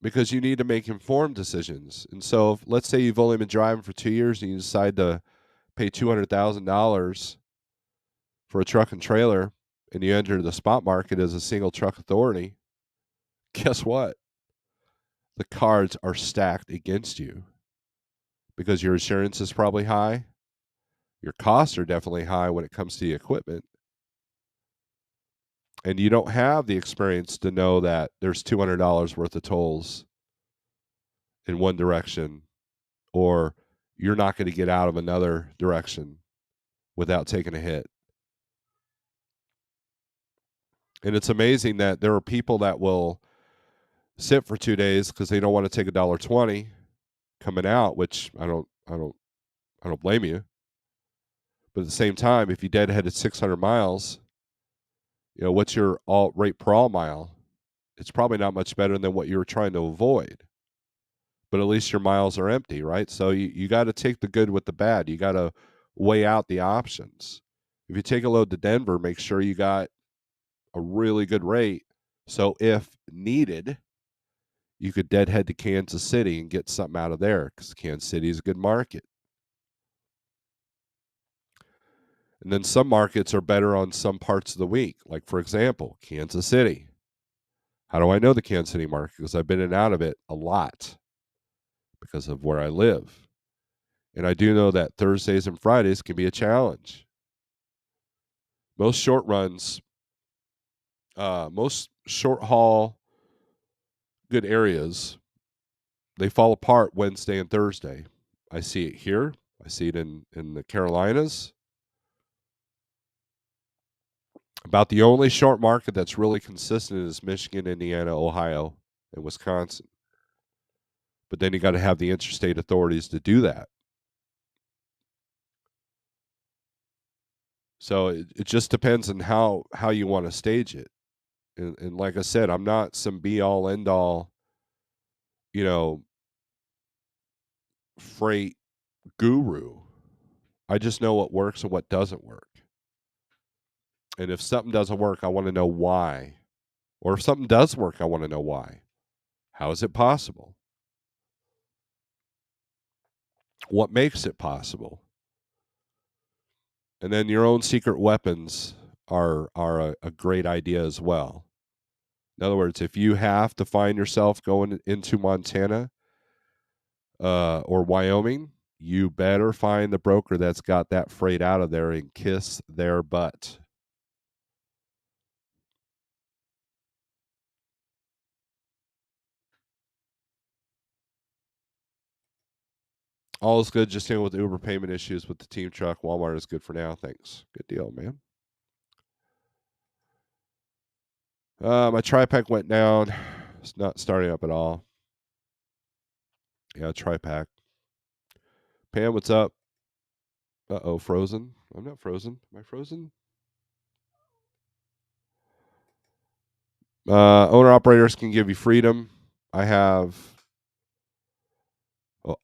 Because you need to make informed decisions. And so, if, let's say you've only been driving for 2 years and you decide to pay $200,000 for a truck and trailer, and you enter the spot market as a single truck authority, guess what? The cards are stacked against you because your insurance is probably high. Your costs are definitely high when it comes to the equipment. And you don't have the experience to know that there's $200 worth of tolls in one direction, or you're not going to get out of another direction without taking a hit. And it's amazing that there are people that will sit for 2 days because they don't want to take $1.20 coming out, which I don't blame you. But at the same time, if you deadheaded 600 miles, what's your all rate per all mile? It's probably not much better than what you were trying to avoid. But at least your miles are empty, right? So you got to take the good with the bad. You got to weigh out the options. If you take a load to Denver, make sure you got a really good rate. So if needed, you could deadhead to Kansas City and get something out of there because Kansas City is a good market. And then some markets are better on some parts of the week. Like, for example, Kansas City. How do I know the Kansas City market? Because I've been in and out of it a lot because of where I live. And I do know that Thursdays and Fridays can be a challenge. Most short runs, most short haul good areas, they fall apart Wednesday and Thursday. I see it here. I see it in the Carolinas. About the only short market that's really consistent is Michigan, Indiana, Ohio, and Wisconsin. But then you got to have the interstate authorities to do that. So it just depends on how you want to stage it. And like I said, I'm not some be all end all, you know, freight guru. I just know what works and what doesn't work. And if something doesn't work, I want to know why. Or if something does work, I want to know why. How is it possible? What makes it possible? And then your own secret weapons are a great idea as well. In other words, if you have to find yourself going into Montana or Wyoming, you better find the broker that's got that freight out of there and kiss their butt. All is good. Just dealing with Uber payment issues with the team truck. Walmart is good for now. Thanks. Good deal, man. My tri-pack went down. It's not starting up at all. Yeah, tri-pack. Pam, what's up? Uh-oh, frozen. I'm not frozen. Am I frozen? Owner operators can give you freedom. I have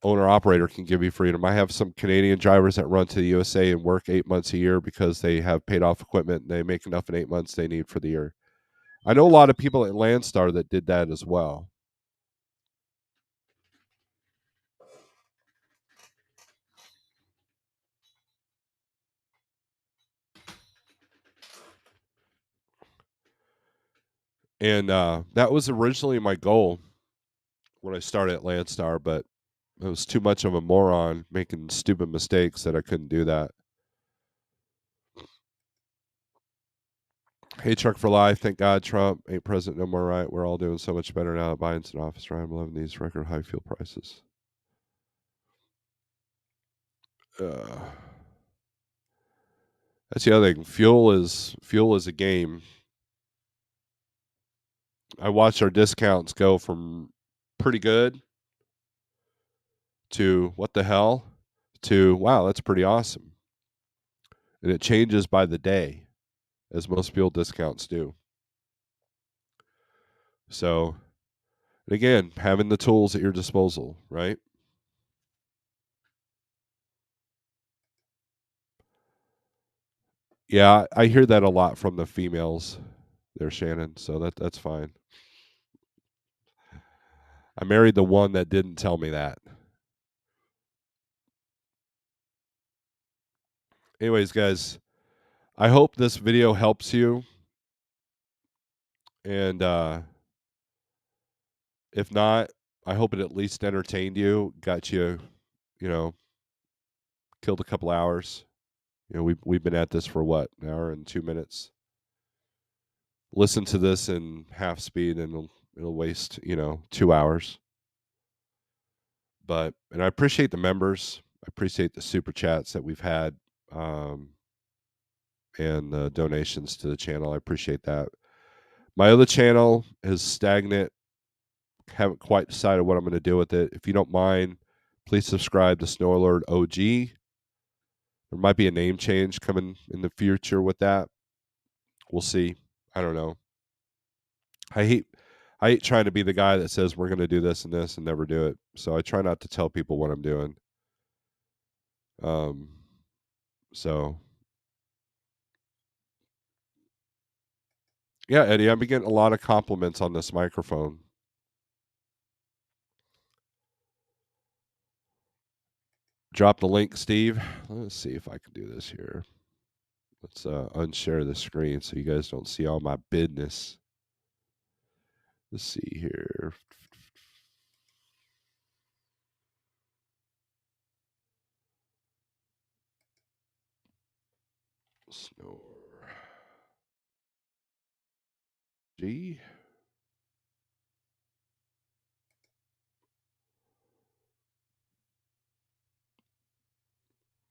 owner operator can give you freedom. I have some Canadian drivers that run to the USA and work 8 months a year because they have paid off equipment and they make enough in 8 months they need for the year. I know a lot of people at Landstar that did that as well. And that was originally my goal when I started at Landstar, but I was too much of a moron making stupid mistakes that I couldn't do that. Hey, Truck for Life. Thank God Trump ain't president no more, right? We're all doing so much better now that Biden's in office, right? I'm loving these record high fuel prices. That's the other thing. Fuel is a game. I watched our discounts go from pretty good to what the hell to wow, that's pretty awesome. And it changes by the day, as most fuel discounts do. So, and again, having the tools at your disposal, right? Yeah, I hear that a lot from the females there, Shannon, so that's fine. I married the one that didn't tell me that. Anyways, guys, I hope this video helps you, and if not, I hope it at least entertained you, got you, you know, killed a couple hours. We've been at this for what, an hour and 2 minutes. Listen to this in half speed, and it'll waste 2 hours. And I appreciate the members. I appreciate the super chats that we've had, um, and the donations to the channel. I appreciate that. My other channel is stagnant. Haven't quite decided what I'm going to do with it. If you don't mind, please subscribe to Snorelord OG. There might be a name change coming in the future with that. We'll see. I don't know. I hate trying to be the guy that says we're going to do this and this and never do it. So I try not to tell people what I'm doing. Um so yeah, Eddie, I've been getting a lot of compliments on this microphone. Drop the link, Steve. Let's see if I can do this here. Let's unshare the screen so you guys don't see all my business. Let's see here. Snore. G.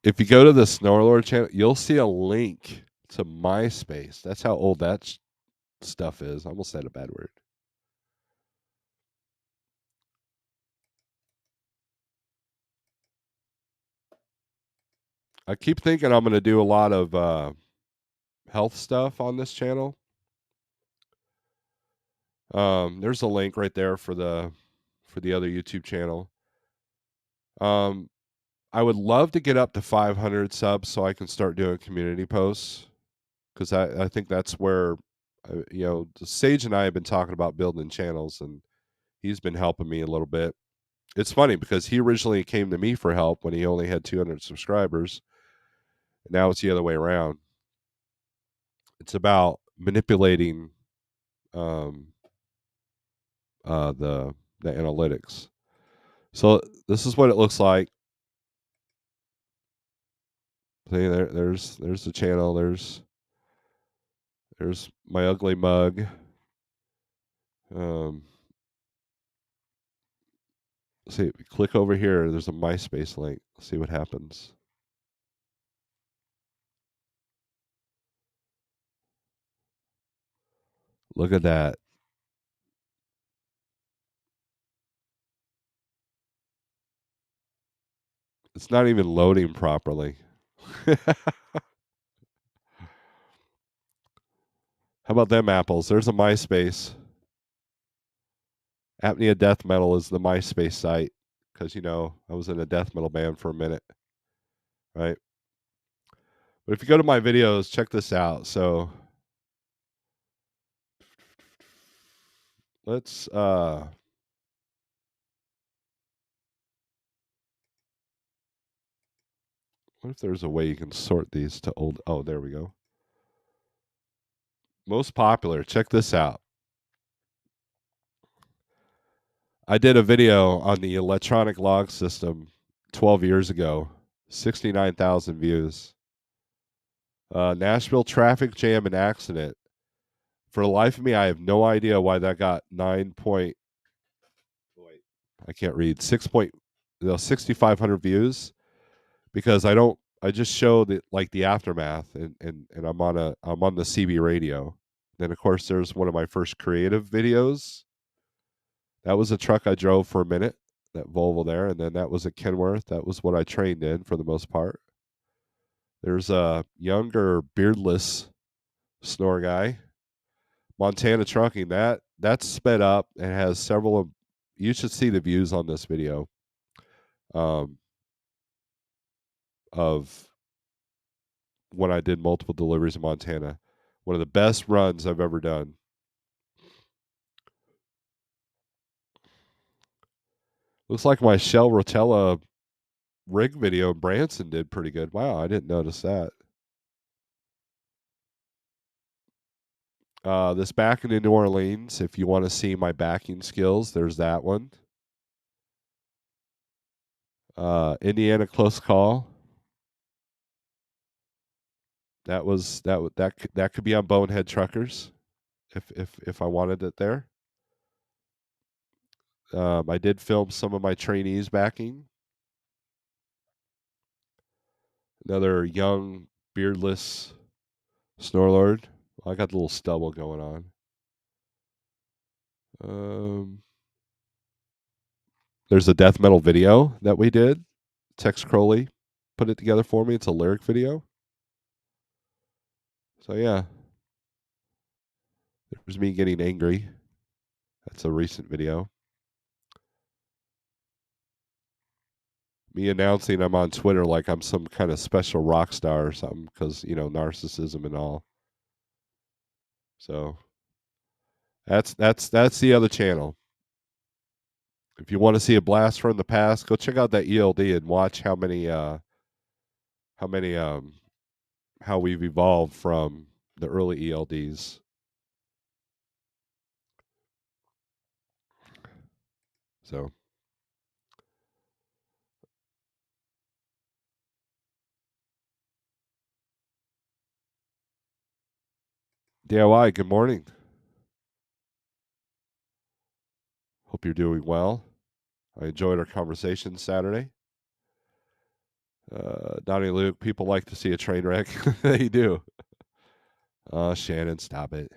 If you go to the Snorelord channel, you'll see a link to MySpace. That's how old that stuff is. I almost said a bad word. I keep thinking I'm going to do a lot of health stuff on this channel. There's a link right there for the other YouTube channel. I would love to get up to 500 subs so I can start doing community posts, because I think that's where Sage and I have been talking about building channels, and he's been helping me a little bit. It's funny because he originally came to me for help when he only had 200 subscribers. Now it's the other way around. It's about manipulating um, the analytics. So this is what it looks like. See, there's the channel. There's my ugly mug. Um, see, click over here. There's a MySpace link. See what happens. Look at that. It's not even loading properly. How about them apples? There's a MySpace. Apnea Death Metal is the MySpace site, because I was in a death metal band for a minute, right? But if you go to my videos, check this out. So let's what if there's a way you can sort these to old? Oh, there we go. Most popular. Check this out. I did a video on the electronic log system 12 years ago. 69,000 views. Nashville traffic jam and accident. For the life of me, I have no idea why that got 9 point. Wait, I can't read. 6,500 views, because I just show the aftermath, and I'm on the CB radio. Then of course there's one of my first creative videos. That was a truck I drove for a minute, that Volvo there, and then that was at Kenworth. That was what I trained in for the most part. There's a younger beardless snore guy. Montana trucking, that's sped up and has several of, you should see the views on this video, um, of when I did multiple deliveries in Montana. One of the best runs I've ever done. Looks like my Shell Rotella rig video in Branson did pretty good. Wow, I didn't notice that. This backing in New Orleans, if you want to see my backing skills, there's that one. Indiana close call. That could be on Bonehead Truckers if I wanted it there. I did film some of my trainees backing. Another young beardless Snorelord. Well, I got the little stubble going on. There's a death metal video that we did. Tex Crowley put it together for me. It's a lyric video. So yeah, there's me getting angry. That's a recent video. Me announcing I'm on Twitter like I'm some kind of special rock star or something because, narcissism and all. So that's the other channel. If you want to see a blast from the past, go check out that ELD and watch how many how we've evolved from the early ELDs. So DIY, good morning. Hope you're doing well. I enjoyed our conversation Saturday. Donnie Luke, people like to see a train wreck. They do. Shannon, stop it.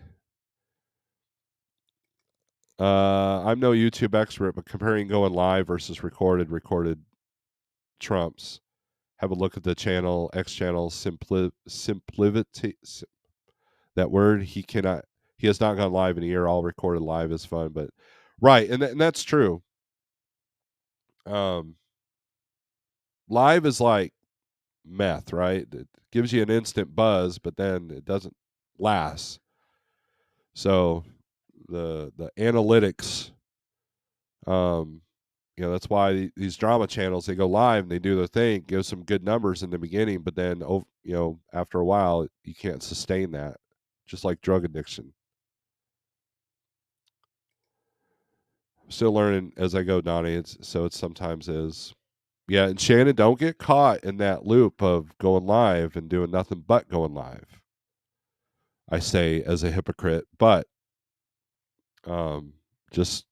I'm no YouTube expert, but comparing going live versus recorded trumps. Have a look at the channel, X channel, simplicity. That word, he has not gone live in a year. All recorded live is fun, but right, and that's true. Um, Live is like meth, right? It gives you an instant buzz, but then it doesn't last. So the analytics, um, that's why these drama channels, they go live and they do their thing, give some good numbers in the beginning, but then after a while you can't sustain that. Just like drug addiction. I'm still learning as I go, Donnie. It sometimes is. Yeah, and Shannon, don't get caught in that loop of going live and doing nothing but going live. I say as a hypocrite, but just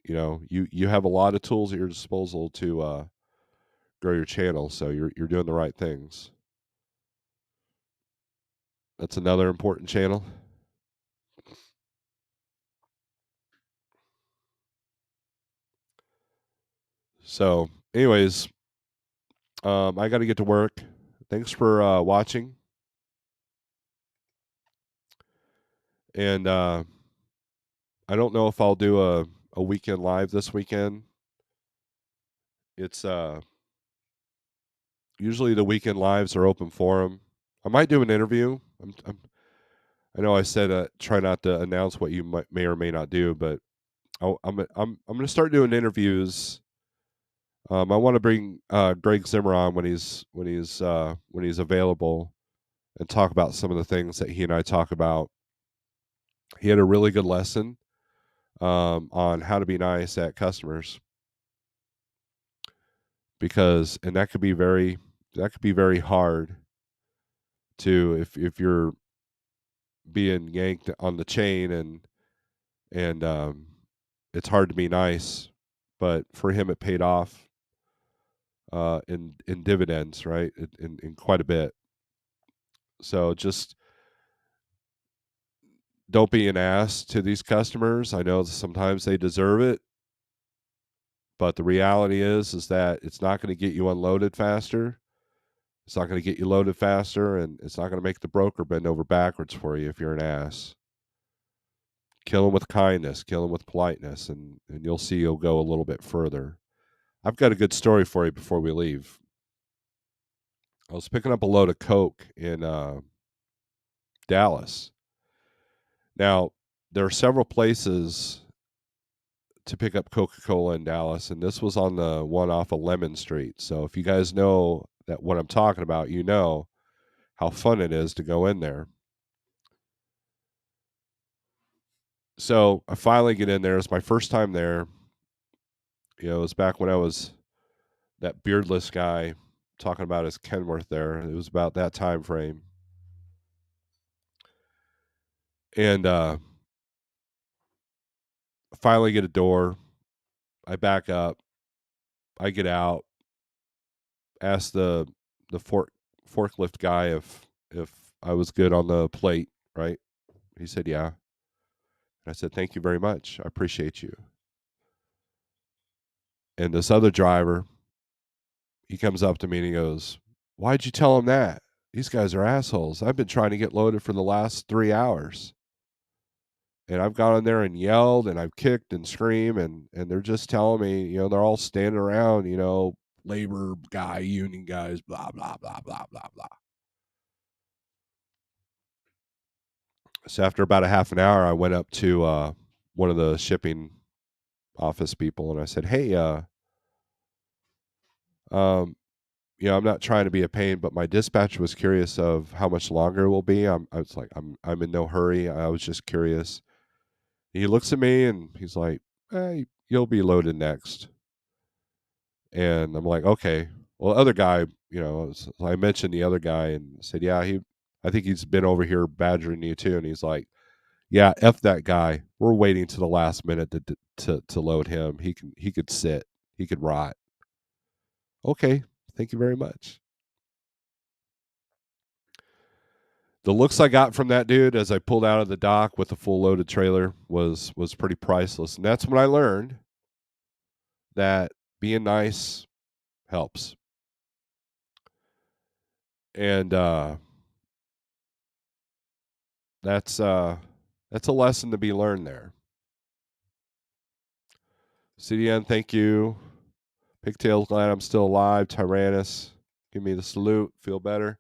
you have a lot of tools at your disposal to grow your channel, so you're doing the right things. That's another important channel. So, anyways, I got to get to work. Thanks for watching, and I don't know if I'll do a weekend live this weekend. It's usually the weekend lives are open forum. I might do an interview. I know I said try not to announce what you may or may not do, but I'm going to start doing interviews. I want to bring Greg Zimmer on when he's available and talk about some of the things that he and I talk about. He had a really good lesson on how to be nice at customers, and that could be very hard to if you're being yanked on the chain and it's hard to be nice, but for him it paid off in dividends, right? In quite a bit. So just don't be an ass to these customers. I know sometimes they deserve it, but the reality is that it's not going to get you unloaded faster. It's not going to get you loaded faster, and it's not going to make the broker bend over backwards for you if you're an ass. Kill them with kindness, kill them with politeness, and you'll see you'll go a little bit further. I've got a good story for you before we leave. I was picking up a load of Coke in Dallas. Now, there are several places to pick up Coca-Cola in Dallas, and this was on the one off of Lemon Street. So if you guys know that what I'm talking about, you know how fun it is to go in there. So I finally get in there. It's my first time there. It was back when I was that beardless guy talking about his Kenworth there. It was about that time frame. And finally get a door. I back up. I get out. Ask the forklift guy if I was good on the plate, right? He said, "Yeah." And I said, "Thank you very much. I appreciate you." And this other driver, he comes up to me and he goes, "Why'd you tell him that? These guys are assholes. I've been trying to get loaded for the last 3 hours. And I've gone in there and yelled and I've kicked and screamed and they're just telling me, they're all standing around, labor guy, union guys, blah, blah, blah, blah, blah, blah." So after about a half an hour, I went up to one of the shipping office people and I said, "Hey, um, I'm not trying to be a pain, but my dispatch was curious of how much longer it will be. I was like, I'm in no hurry. I was just curious." He looks at me and he's like, "You'll be loaded next." And I'm like, "Okay." Well, the other guy, so I mentioned the other guy and said, "Yeah, I think he's been over here badgering you too." And he's like, "Yeah, f that guy. We're waiting to the last minute to load him. He could sit. He could rot." Okay, thank you very much. The looks I got from that dude as I pulled out of the dock with a full loaded trailer was pretty priceless. And that's when I learned that being nice helps. And that's that's a lesson to be learned there. CDN, thank you. Pigtails, glad I'm still alive. Tyrannus, give me the salute. Feel better.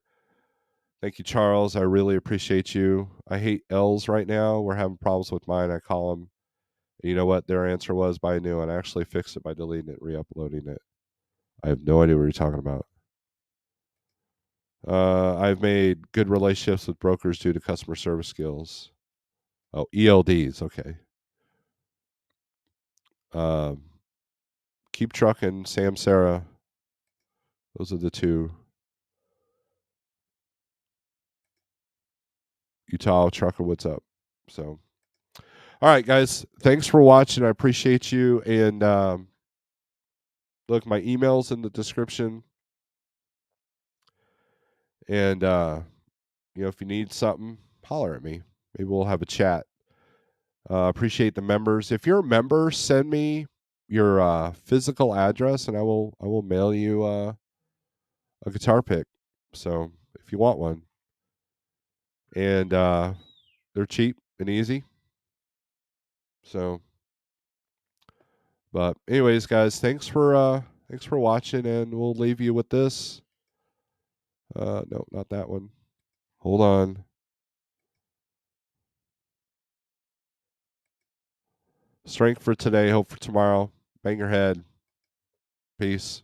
Thank you, Charles. I really appreciate you. I hate L's right now. We're having problems with mine. I call them. You know what their answer was? Buy a new one. I actually fixed it by deleting it, re-uploading it. I have no idea what you're talking about. I've made good relationships with brokers due to customer service skills. Oh, ELDs. Okay. Um, Keep trucking, Sam, Sarah. Those are the two. Utah trucker, what's up? So, all right, guys. Thanks for watching. I appreciate you. And look, my email's in the description. And if you need something, holler at me. Maybe we'll have a chat. Appreciate the members. If you're a member, send me your physical address, and I will mail you a guitar pick. So if you want one, and they're cheap and easy. So, but anyways, guys, thanks for watching, and we'll leave you with this. No, not that one. Hold on. Strength for today, hope for tomorrow. Bang your head. Peace.